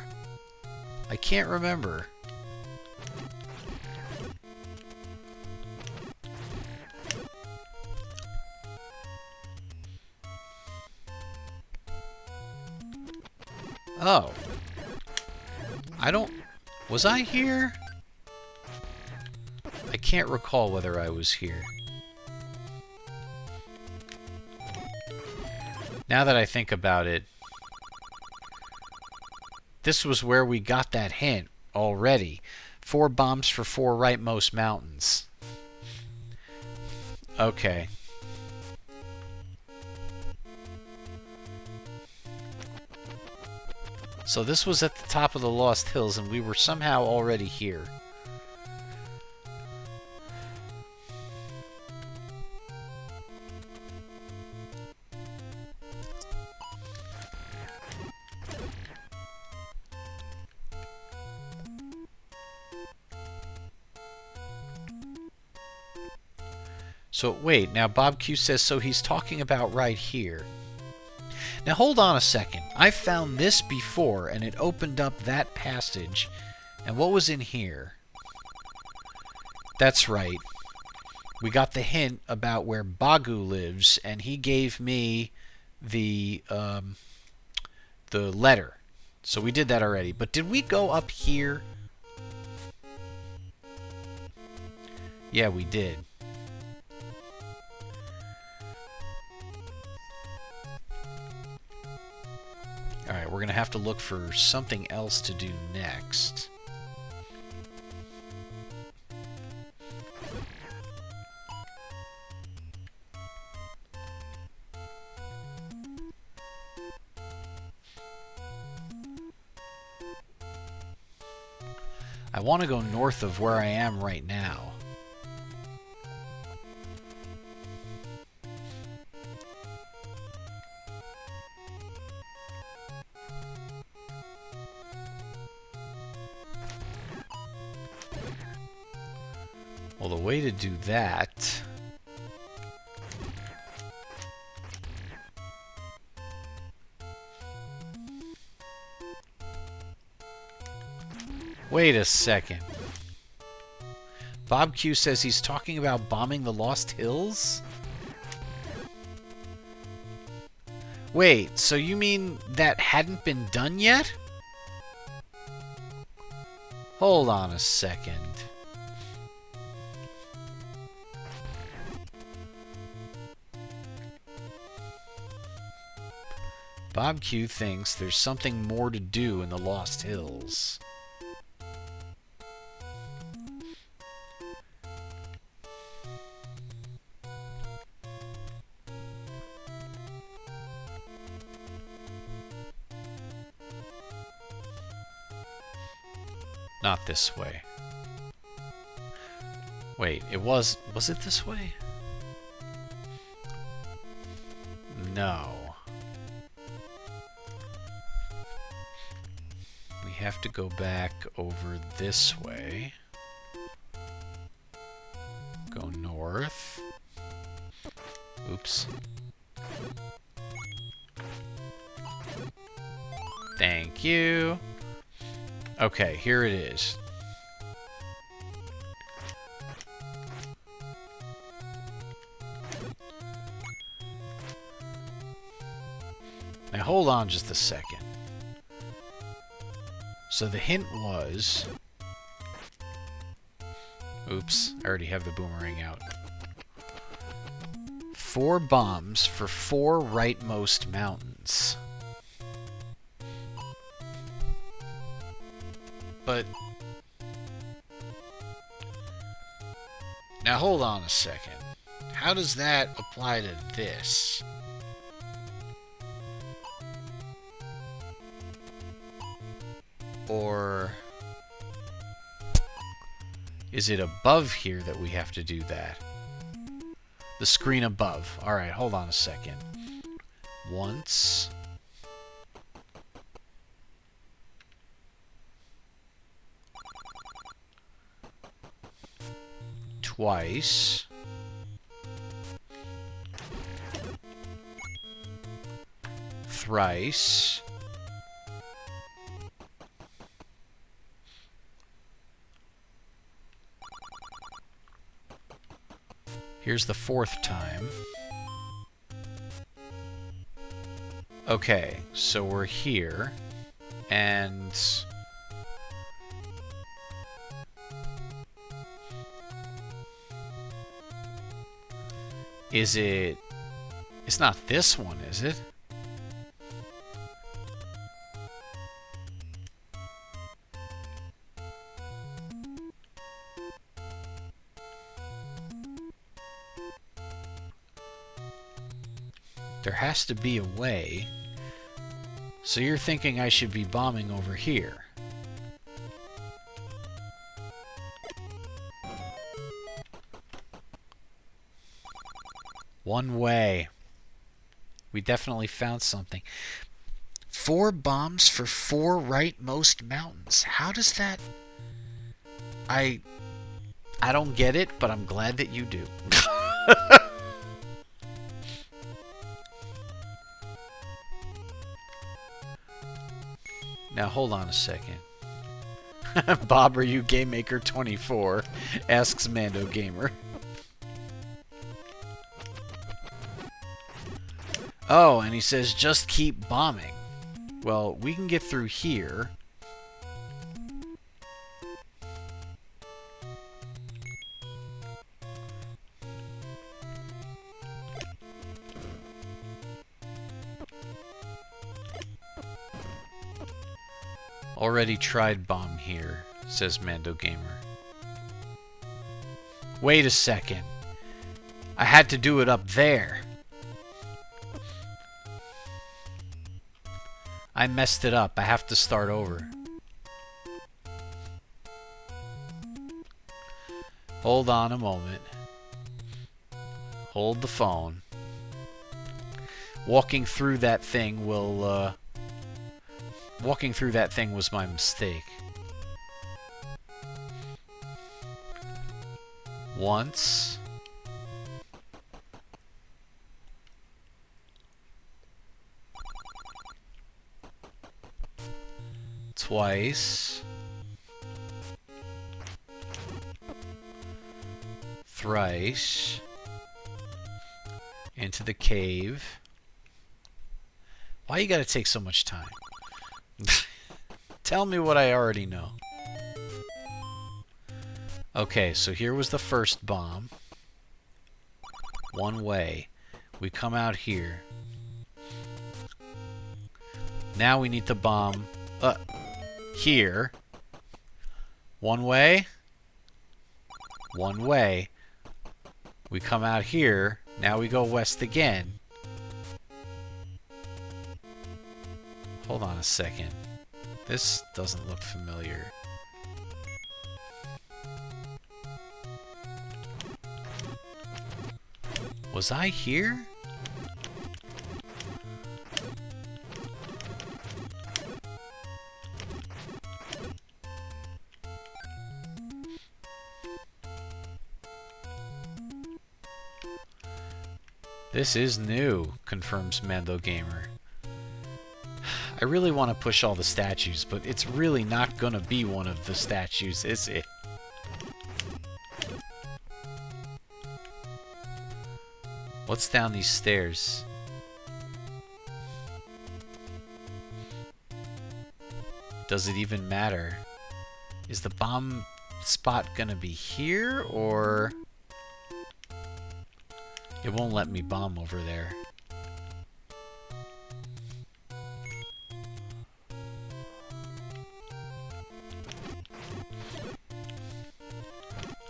I can't remember. Oh. I don't... Was I here? I can't recall whether I was here. Now that I think about it, this was where we got that hint already. 4 bombs for 4 rightmost mountains. Okay. So this was at the top of the Lost Hills, and we were somehow already here. So wait, now Bob Q says, so he's talking about right here. Now hold on a second. I found this before and it opened up that passage. And what was in here? That's right. We got the hint about where Bagu lives, and he gave me the letter. So we did that already. But did we go up here? Yeah, we did. Alright, we're going to have to look for something else to do next. I want to go north of where I am right now. Well, the way to do that... Wait a second. Bob Q says he's talking about bombing the Lost Hills? Wait, so you mean that hadn't been done yet? Hold on a second. Bob Q thinks there's something more to do in the Lost Hills. Not this way. Wait, was it this way? No. We have to go back over this way. Go north. Oops. Thank you. Okay, here it is. Now hold on just a second. So the hint was... Oops, I already have the boomerang out. 4 bombs for 4 rightmost mountains. But... Now hold on a second. How does that apply to this? Or... is it above here that we have to do that? The screen above. Alright, hold on a second. Once. Twice. Thrice. Here's the 4th time. Okay, so we're here, and... is it... it's not this one, is it? There has to be a way. So you're thinking I should be bombing over here. One way. We definitely found something. 4 bombs for 4 rightmost mountains. How does that... I don't get it, but I'm glad that you do. Now, hold on a second. Bob, are you Game Maker 24? Asks Mando Gamer. Oh, and he says, just keep bombing. Well, we can get through here. Already tried bomb here, says Mando Gamer. Wait a second. I had to do it up there. I messed it up. I have to start over. Hold on a moment. Hold the phone. Walking through that thing will, walking through that thing was my mistake. Once. Twice. Thrice. Into the cave. Why you gotta take so much time? Tell me what I already know. Okay, so here was the first bomb. One way. We come out here. Now we need to bomb here. One way. One way. We come out here. Now we go west again. Hold on a second. This doesn't look familiar. Was I here? This is new, confirms Mando Gamer. I really want to push all the statues, but it's really not gonna be one of the statues, is it? What's down these stairs? Does it even matter? Is the bomb spot gonna be here, or... It won't let me bomb over there.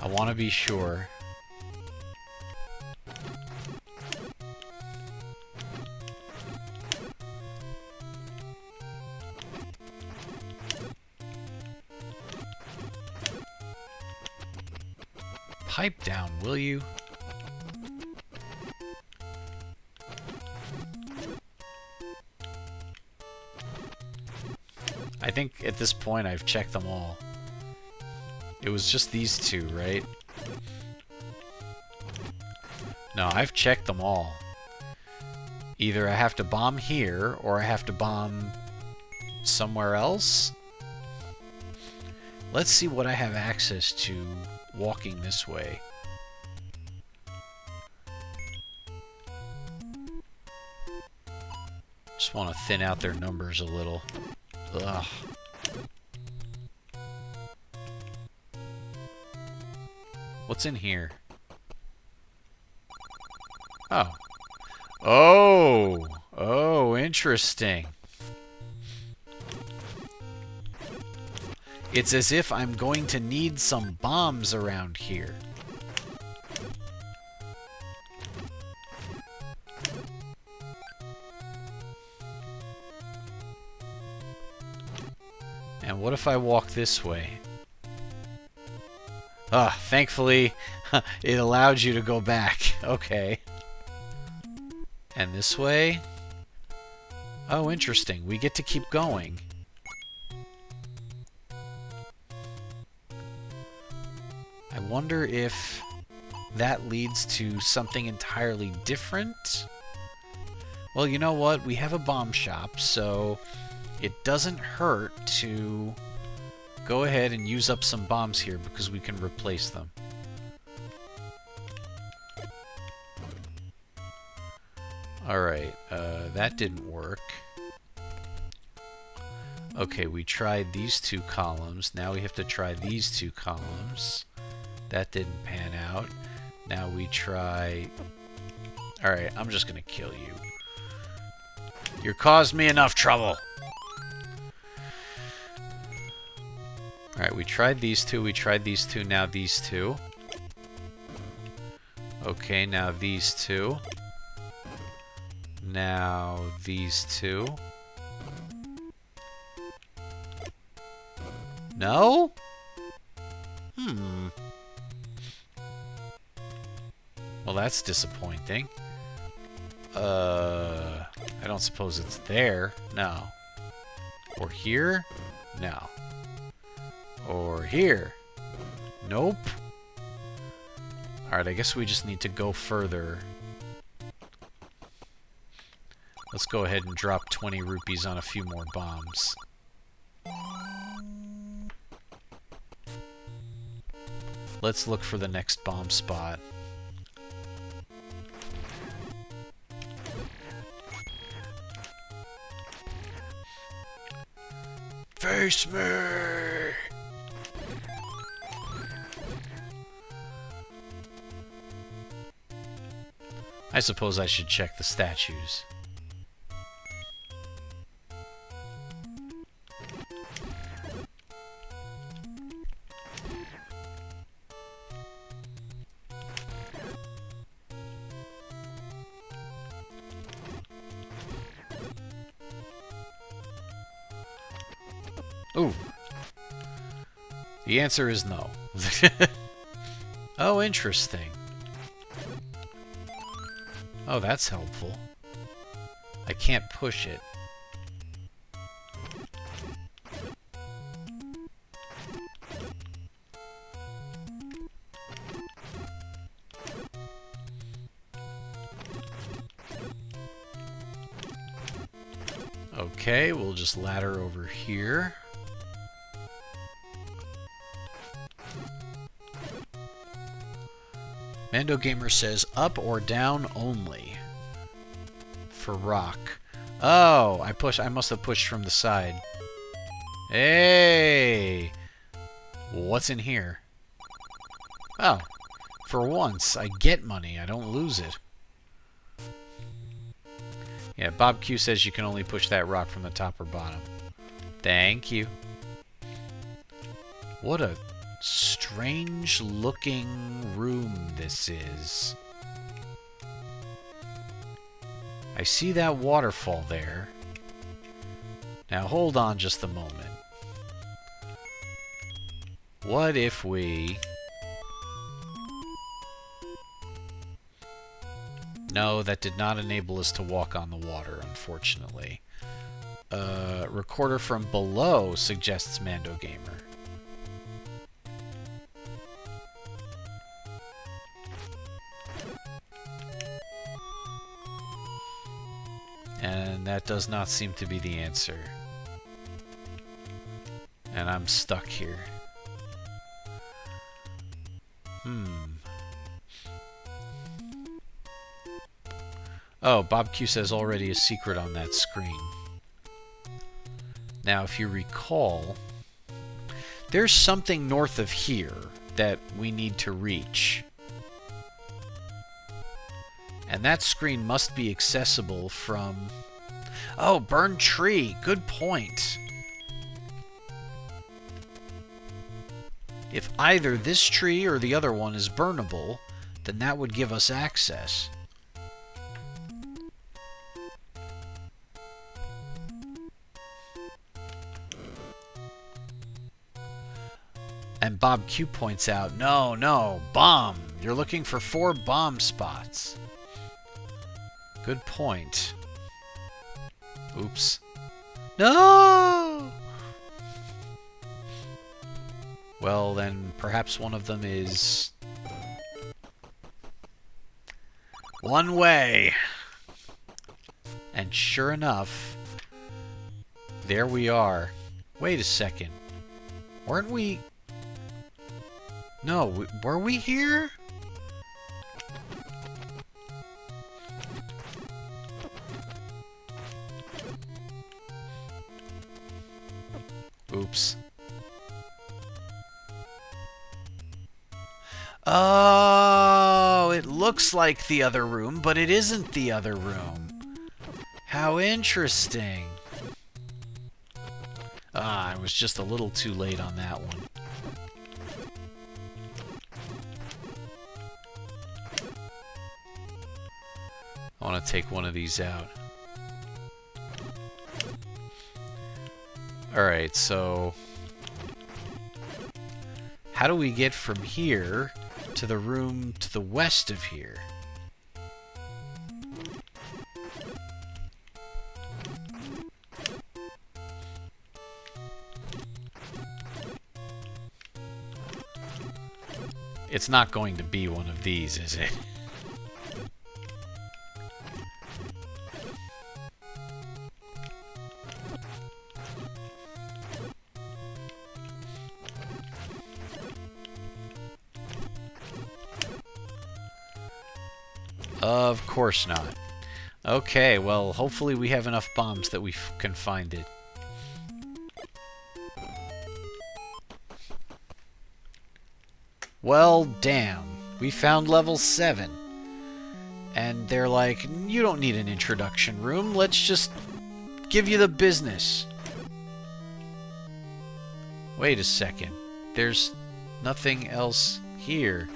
I want to be sure. Pipe down, will you? I think at this point I've checked them all. It was just these two, right? No, I've checked them all. Either I have to bomb here, or I have to bomb somewhere else. Let's see what I have access to walking this way. Just want to thin out their numbers a little. Ugh. What's in here? Oh. Oh! Oh, interesting. It's as if I'm going to need some bombs around here. And what if I walk this way? Ah, thankfully, it allowed you to go back. Okay. And this way? Oh, interesting. We get to keep going. I wonder if that leads to something entirely different. Well, you know what? We have a bomb shop, so it doesn't hurt to go ahead and use up some bombs here because we can replace them. Alright, that didn't work. Okay, we tried these two columns. Now we have to try these two columns. That didn't pan out. Now we try... Alright, I'm just gonna kill you. You caused me enough trouble! Alright, we tried these two, now these two. Okay, now these two. Now these two. No? Well, that's disappointing. I don't suppose it's there. No. Or here? No. Or here? Nope. Alright, I guess we just need to go further. Let's go ahead and drop 20 rupees on a few more bombs. Let's look for the next bomb spot. Face me! I suppose I should check the statues. Ooh. The answer is no. Oh, interesting. Oh, that's helpful. I can't push it. Okay, we'll just ladder over here. Mando Gamer says up or down only for rock. Oh, I must have pushed from the side. Hey! What's in here? Oh, for once, I get money. I don't lose it. Yeah, Bob Q says you can only push that rock from the top or bottom. Thank you. What a strange-looking room this is. I see that waterfall there. Now hold on just a moment. What if we... No, that did not enable us to walk on the water, unfortunately. Recorder from below, suggests Mando Gamer. And that does not seem to be the answer. And I'm stuck here. Oh, Bob Q says already a secret on that screen. Now, if you recall, there's something north of here that we need to reach. And that screen must be accessible from... Oh, burned tree! Good point! If either this tree or the other one is burnable, then that would give us access. And Bob Q points out, no, bomb! You're looking for 4 bomb spots. Good point. Oops. No! Well, then perhaps one of them is... one way! And sure enough, there we are. Wait a second. Weren't we... No, were we here? Oops. Oh, it looks like the other room, but it isn't the other room. How interesting. Ah, I was just a little too late on that one. I want to take one of these out. Alright, so... how do we get from here to the room to the west of here? It's not going to be one of these, is it? Of course not. Okay, well, hopefully we have enough bombs that we can find it. Well, damn. We found level 7. And they're like, you don't need an introduction room. Let's just give you the business. Wait a second. There's nothing else here.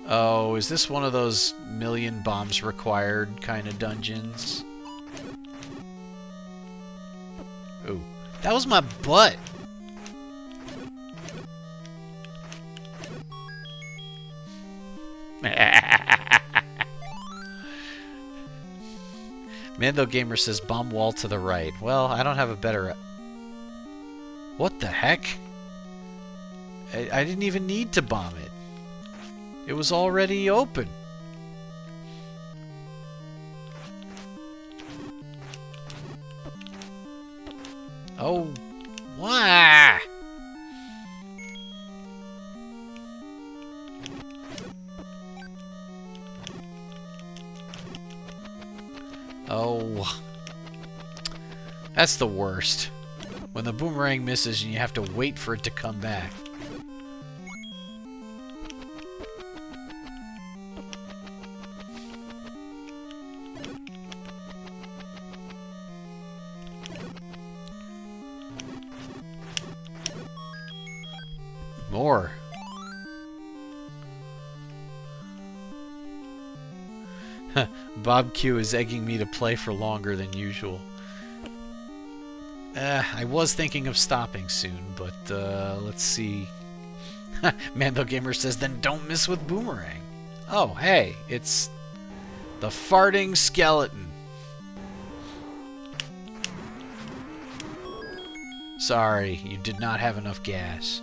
Oh, is this one of those million bombs required kind of dungeons? Ooh, that was my butt. Mando Gamer says bomb wall to the right. Well, I don't have a better... What the heck? I didn't even need to bomb it. It was already open. Oh, why? Oh, that's the worst. When the boomerang misses and you have to wait for it to come back. More. Bob Q is egging me to play for longer than usual. I was thinking of stopping soon, but let's see. Mando Gamer says, then don't miss with Boomerang. Oh, hey, it's the farting skeleton. Sorry, you did not have enough gas.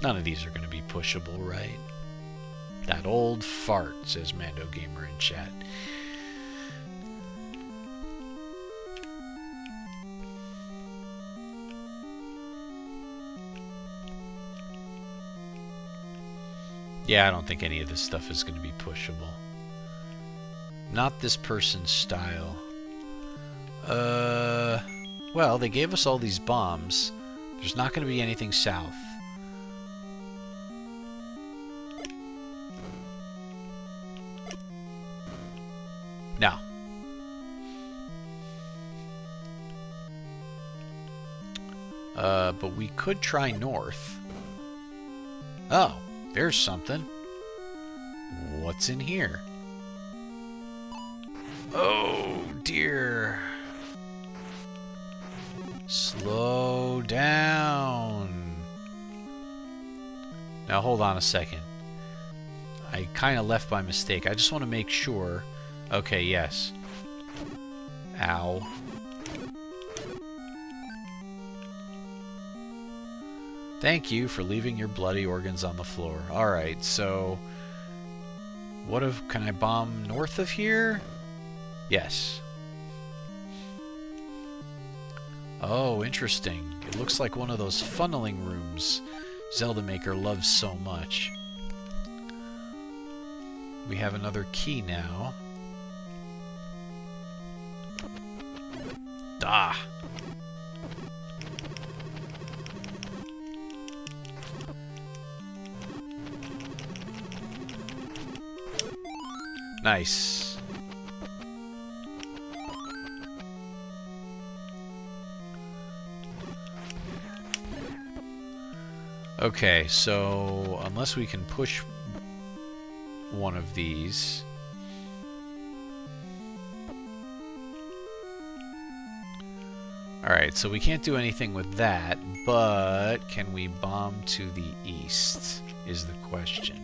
None of these are going to be pushable, right? That old fart, says Mando Gamer in chat. Yeah, I don't think any of this stuff is going to be pushable. Not this person's style. Well, they gave us all these bombs. There's not going to be anything south. No. But we could try north. Oh, there's something. What's in here? Oh, dear. Slow down. Now, hold on a second. I kind of left by mistake. I just want to make sure. Okay, yes. Ow. Thank you for leaving your bloody organs on the floor. Alright, so... what if... can I bomb north of here? Yes. Oh, interesting. It looks like one of those funneling rooms Zelda Maker loves so much. We have another key now. Ah! Nice. Okay, so unless we can push one of these. Alright, so we can't do anything with that, but can we bomb to the east, is the question.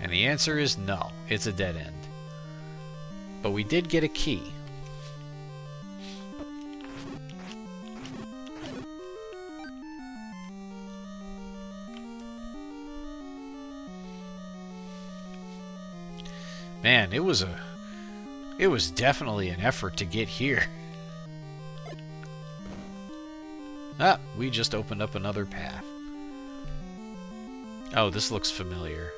And the answer is no, it's a dead end. But we did get a key. Man, it was definitely an effort to get here. Ah, we just opened up another path. Oh, this looks familiar.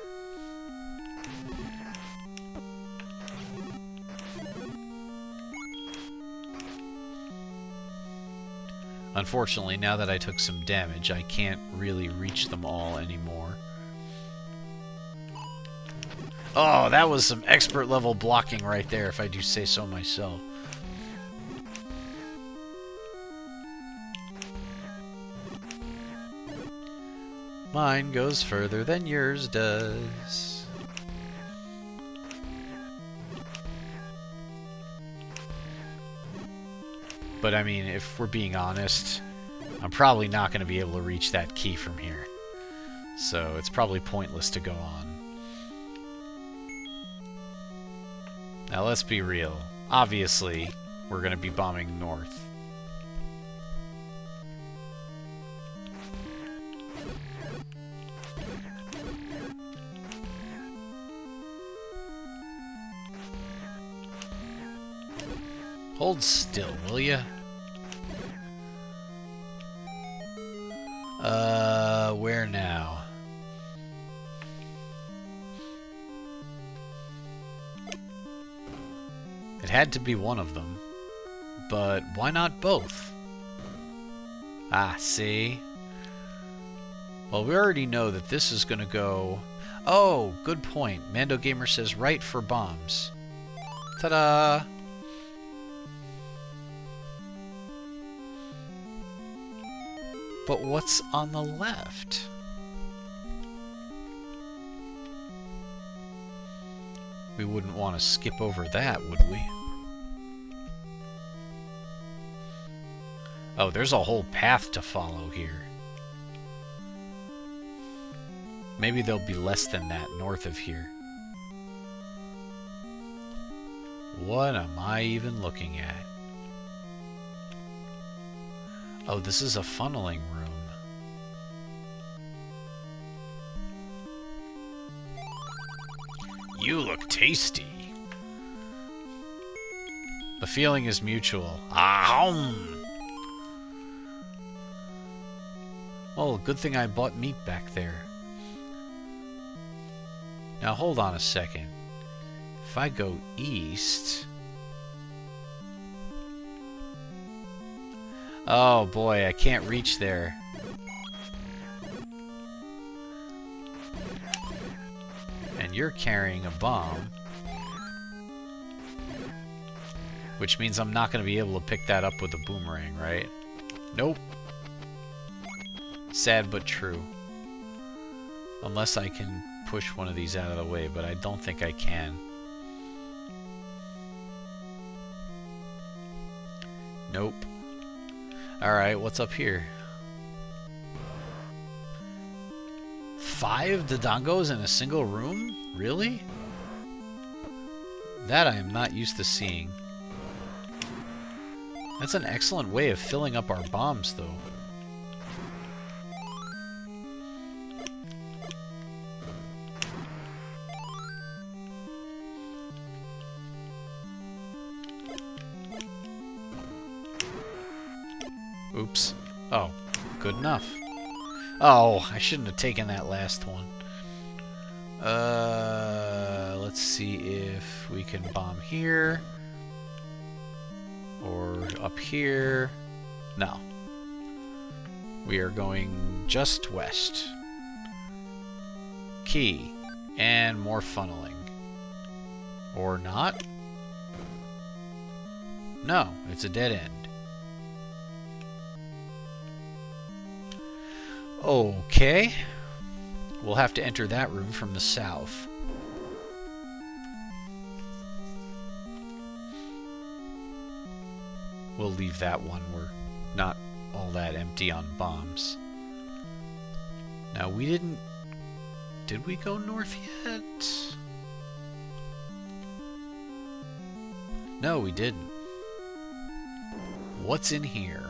Unfortunately, now that I took some damage, I can't really reach them all anymore. Oh, that was some expert level blocking right there, if I do say so myself. Mine goes further than yours does. But I mean, if we're being honest, I'm probably not going to be able to reach that key from here. So it's probably pointless to go on. Now let's be real. Obviously, we're going to be bombing north. Hold still, will ya? Where now? It had to be one of them. But why not both? Ah, see? Well, we already know that this is gonna go... Oh, good point. Mando Gamer says right for bombs. Ta-da! But what's on the left? We wouldn't want to skip over that, would we? Oh, there's a whole path to follow here. Maybe there'll be less than that north of here. What am I even looking at? Oh, this is a funneling room. You look tasty. The feeling is mutual. Ahum! Oh, good thing I bought meat back there. Now hold on a second. If I go east... Oh boy, I can't reach there. And you're carrying a bomb. Which means I'm not going to be able to pick that up with a boomerang, right? Nope. Sad but true. Unless I can push one of these out of the way, but I don't think I can. Nope. Alright, what's up here? 5 Dodongos in a single room? Really? That I am not used to seeing. That's an excellent way of filling up our bombs, though. Oops. Oh, good enough. Oh, I shouldn't have taken that last one. Let's see if we can bomb here. Or up here. No. We are going just west. Key. And more funneling. Or not? No, it's a dead end. Okay. We'll have to enter that room from the south. We'll leave that one. We're not all that empty on bombs. Now, we didn't... Did we go north yet? No, we didn't. What's in here?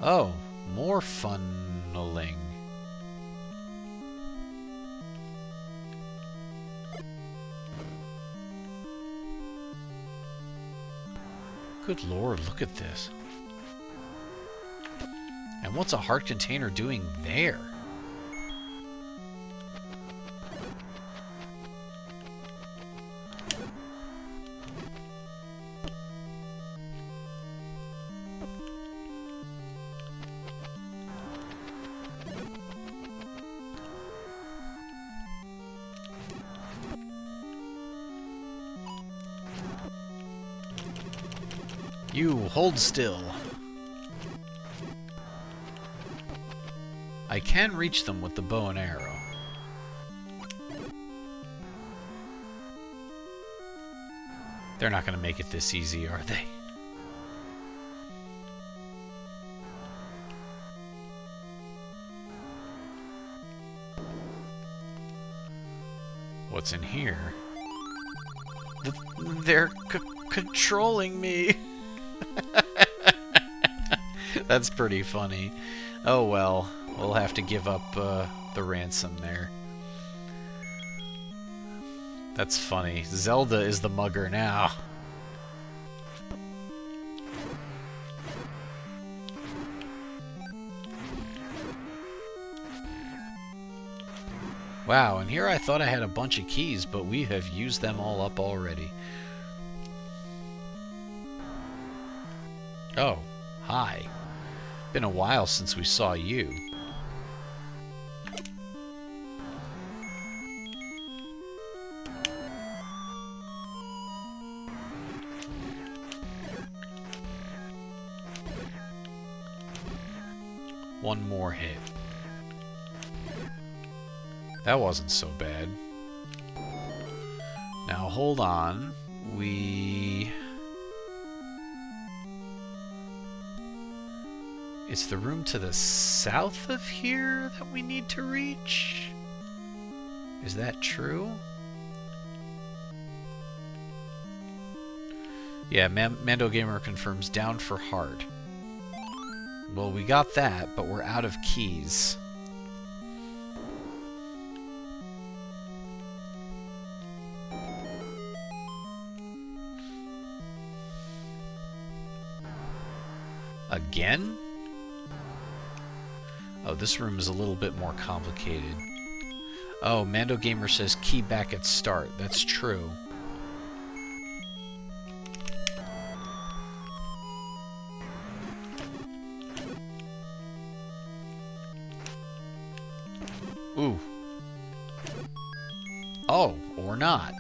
Oh, more funneling. Good lord, look at this. And what's a heart container doing there? You hold still. I can reach them with the bow and arrow. They're not going to make it this easy, are they? What's in here? They're controlling me. That's pretty funny. Oh well, we'll have to give up the ransom there. That's funny. Zelda is the mugger now. Wow, and here I thought I had a bunch of keys, but we have used them all up already. Oh, hi. Been a while since we saw you. One more hit. That wasn't so bad. Now hold on. It's the room to the south of here that we need to reach? Is that true? Yeah, Mando Gamer confirms down for hard. Well, we got that, but we're out of keys. Again? Oh, this room is a little bit more complicated. Oh, Mando Gamer says key back at start. That's true. Ooh. Oh, or not.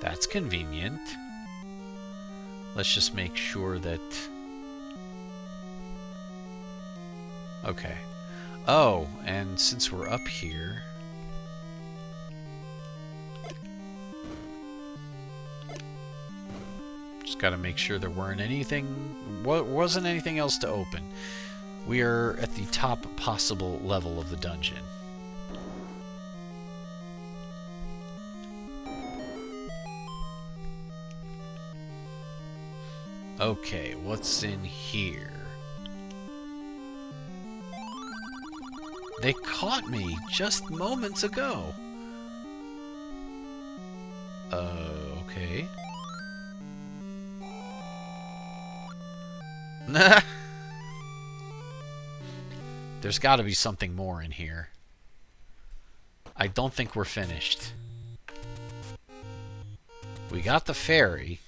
That's convenient. Let's just make sure that... Okay. Oh, and since we're up here... Just gotta make sure there wasn't anything else to open. We are at the top possible level of the dungeon. Okay, what's in here? They caught me just moments ago. Okay. There's got to be something more in here. I don't think we're finished. We got the ferry,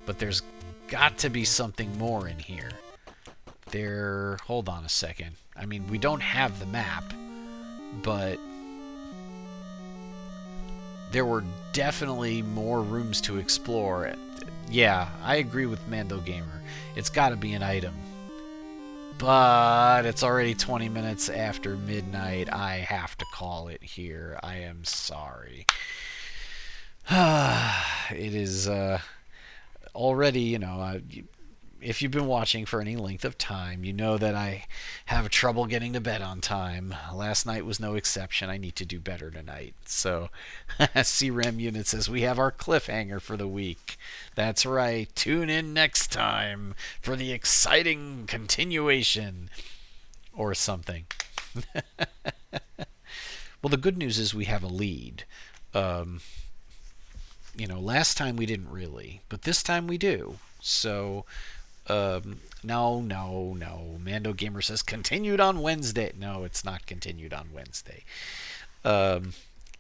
but there's got to be something more in here. Hold on a second. I mean, we don't have the map, but there were definitely more rooms to explore. Yeah, I agree with Mando Gamer. It's got to be an item. But it's already 20 minutes after midnight. I have to call it here. I am sorry. It is already, you know, if you've been watching for any length of time, you know that I have trouble getting to bed on time. Last night was no exception. I need to do better tonight. So, CRAM Unit says we have our cliffhanger for the week. That's right. Tune in next time for the exciting continuation. Or something. Well, the good news is we have a lead. You know, last time we didn't really, but this time we do. So... No. Mando Gamer says continued on Wednesday. No, it's not continued on Wednesday.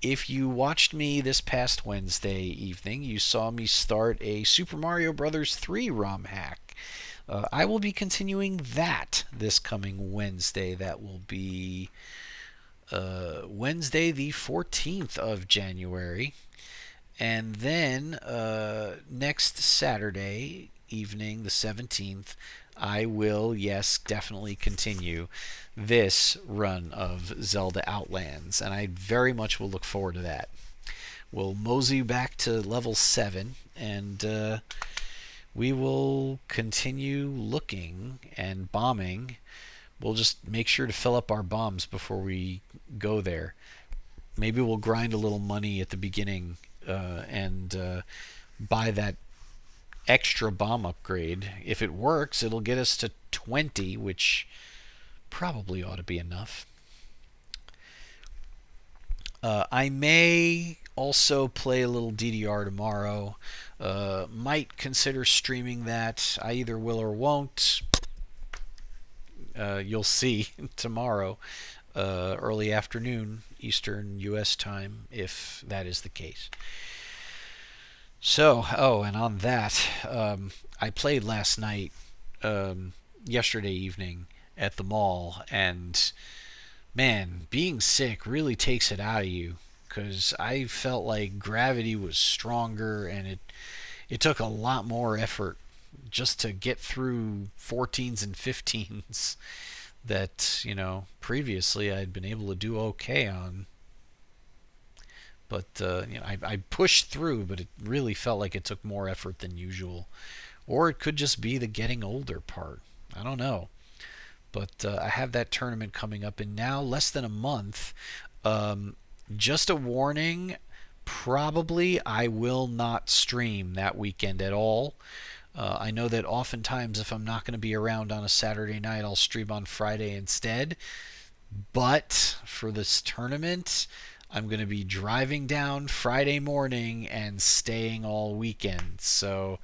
If you watched me this past Wednesday evening, you saw me start a Super Mario Bros. 3 ROMhack. I will be continuing that this coming Wednesday. That will be Wednesday the 14th of January. And then next Saturday evening, the 17th, I will, yes, definitely continue this run of Zelda Outlands, and I very much will look forward to that. We'll mosey back to level 7, and we will continue looking and bombing. We'll just make sure to fill up our bombs before we go there. Maybe we'll grind a little money at the beginning and buy that extra bomb upgrade. If it works, it'll get us to 20, which probably ought to be enough. I may also play a little DDR tomorrow. Might consider streaming that. I either will or won't. You'll see tomorrow. early afternoon Eastern U.S. time, if that is the case. So, oh, and on that, I played last night, yesterday evening at the mall, and man, being sick really takes it out of you. Because I felt like gravity was stronger, and it took a lot more effort just to get through 14s and 15s that, previously I'd been able to do okay on. But I pushed through, but it really felt like it took more effort than usual. Or it could just be the getting older part. I don't know. But I have that tournament coming up in now less than a month. Um, just a warning, probably I will not stream that weekend at all. I know that oftentimes if I'm not going to be around on a Saturday night, I'll stream on Friday instead. But for this tournament, I'm going to be driving down Friday morning and staying all weekend. So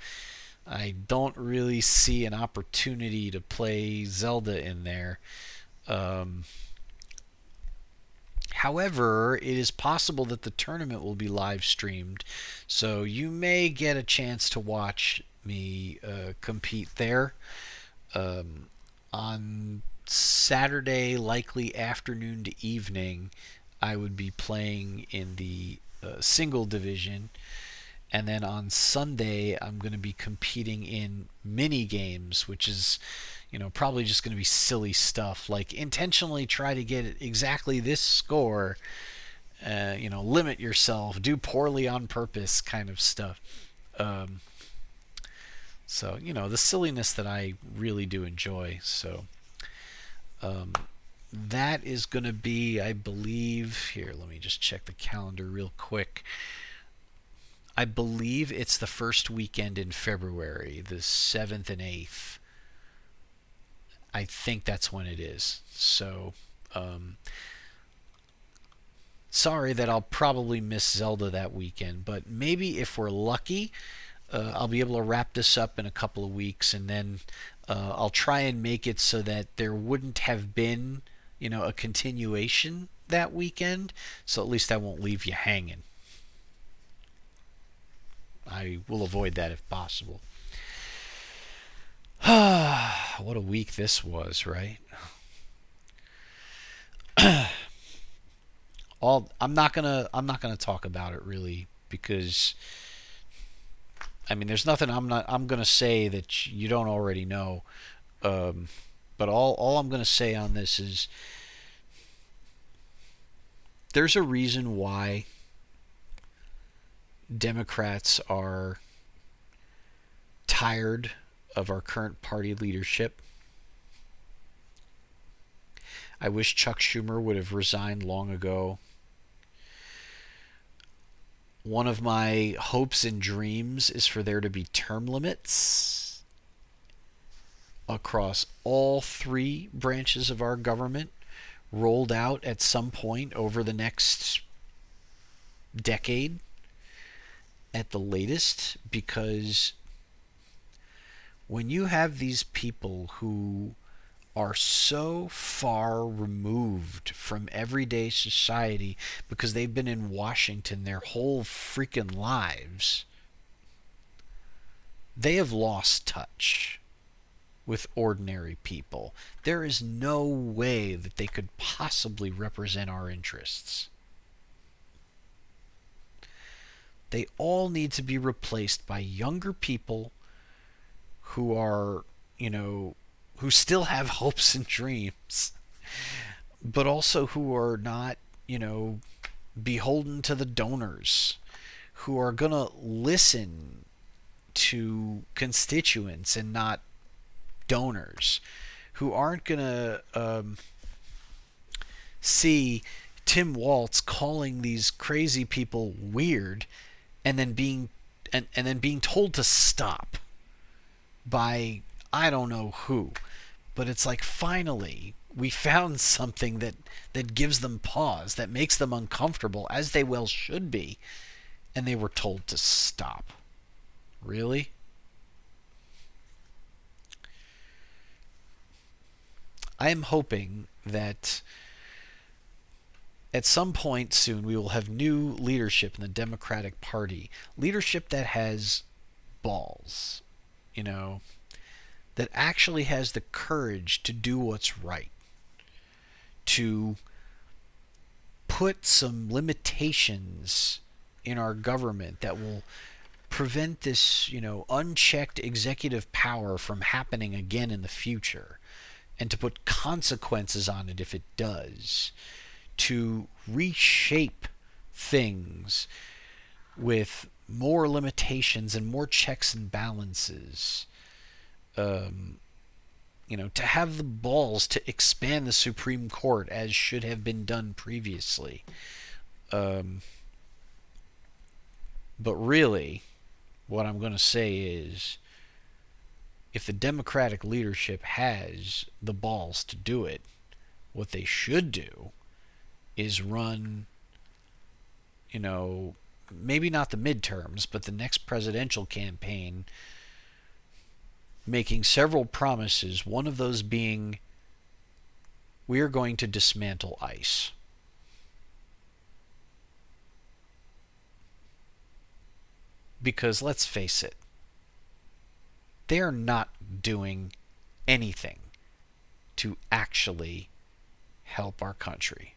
I don't really see an opportunity to play Zelda in there. Um, However, it is possible that the tournament will be live streamed, so you may get a chance to watch me compete there. Um, on Saturday, likely afternoon to evening, I would be playing in the single division, and then on Sunday I'm going to be competing in mini games, which is probably just going to be silly stuff like intentionally try to get exactly this score, limit yourself, do poorly on purpose kind of stuff. um, so the silliness that I really do enjoy. So um, that is going to be, I believe, here, let me just check the calendar real quick. I believe it's the first weekend in February, the 7th and 8th. I think that's when it is. So, sorry that I'll probably miss Zelda that weekend, but maybe if we're lucky, I'll be able to wrap this up in a couple of weeks, and then I'll try and make it so that there wouldn't have been, a continuation that weekend. So at least I won't leave you hanging. I will avoid that if possible. What a week this was, right? I'm not gonna talk about it really, because there's nothing I'm gonna say that you don't already know. Um, but all I'm gonna say on this is there's a reason why Democrats are tired of our current party leadership. I wish Chuck Schumer would have resigned long ago. One of my hopes and dreams is for there to be term limits across all three branches of our government, rolled out at some point over the next decade at the latest, because when you have these people who are so far removed from everyday society because they've been in Washington their whole freaking lives, they have lost touch with ordinary people. There is no way that they could possibly represent our interests. They all need to be replaced by younger people who are, who still have hopes and dreams, but also who are not, beholden to the donors, who are going to listen to constituents and not donors, who aren't going to see Tim Waltz calling these crazy people weird and then being told to stop by I don't know who. But it's like, finally we found something that gives them pause, that makes them uncomfortable, as they well should be, and they were told to stop. Really? I am hoping that At some point soon, we will have new leadership in the Democratic Party. Leadership that has balls, you know, that actually has the courage to do what's right, to put some limitations in our government that will prevent this, unchecked executive power from happening again in the future, and to put consequences on it if it does, to reshape things with more limitations and more checks and balances. To have the balls to expand the Supreme Court as should have been done previously. But really, what I'm going to say is, if the Democratic leadership has the balls to do it, what they should do is run, maybe not the midterms, but the next presidential campaign, making several promises, one of those being, we are going to dismantle ICE. Because let's face it, they are not doing anything to actually help our country.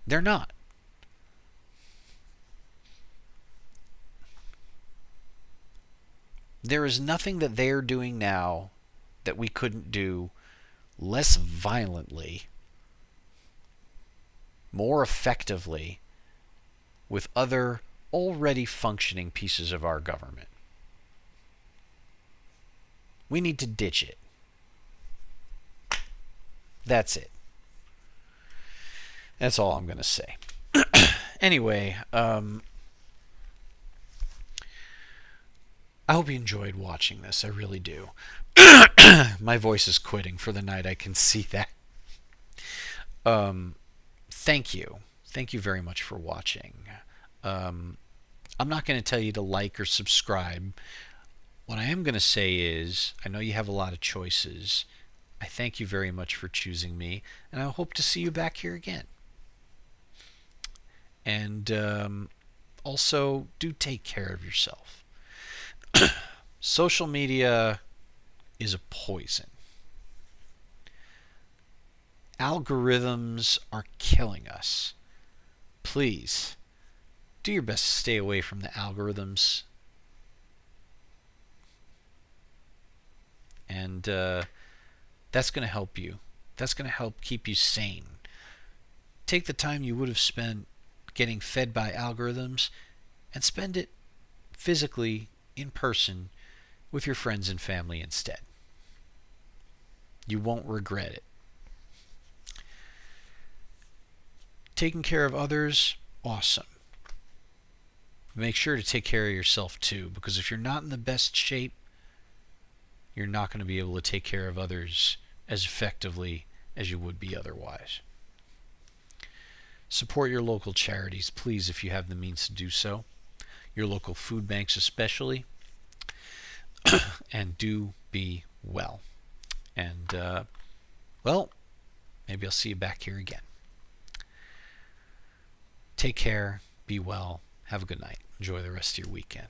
They're not. There is nothing that they're doing now that we couldn't do less violently, more effectively, with other already functioning pieces of our government. We need to ditch it. That's it. That's all I'm going to say. Anyway, I hope you enjoyed watching this. I really do. My voice is quitting for the night. I can see that. Thank you. Thank you very much for watching. I'm not going to tell you to like or subscribe. What I am going to say is, I know you have a lot of choices. I thank you very much for choosing me, and I hope to see you back here again. And also, do take care of yourself. Social media is a poison. Algorithms are killing us. Please, do your best to stay away from the algorithms. And that's going to help you. That's going to help keep you sane. Take the time you would have spent getting fed by algorithms and spend it physically, in person, with your friends and family instead. You won't regret it. Taking care of others, awesome. Make sure to take care of yourself too, because if you're not in the best shape, you're not going to be able to take care of others as effectively as you would be otherwise. Support your local charities, please, if you have the means to do so. Your local food banks especially. And do be well. And, well, maybe I'll see you back here again. Take care, be well, have a good night. Enjoy the rest of your weekend.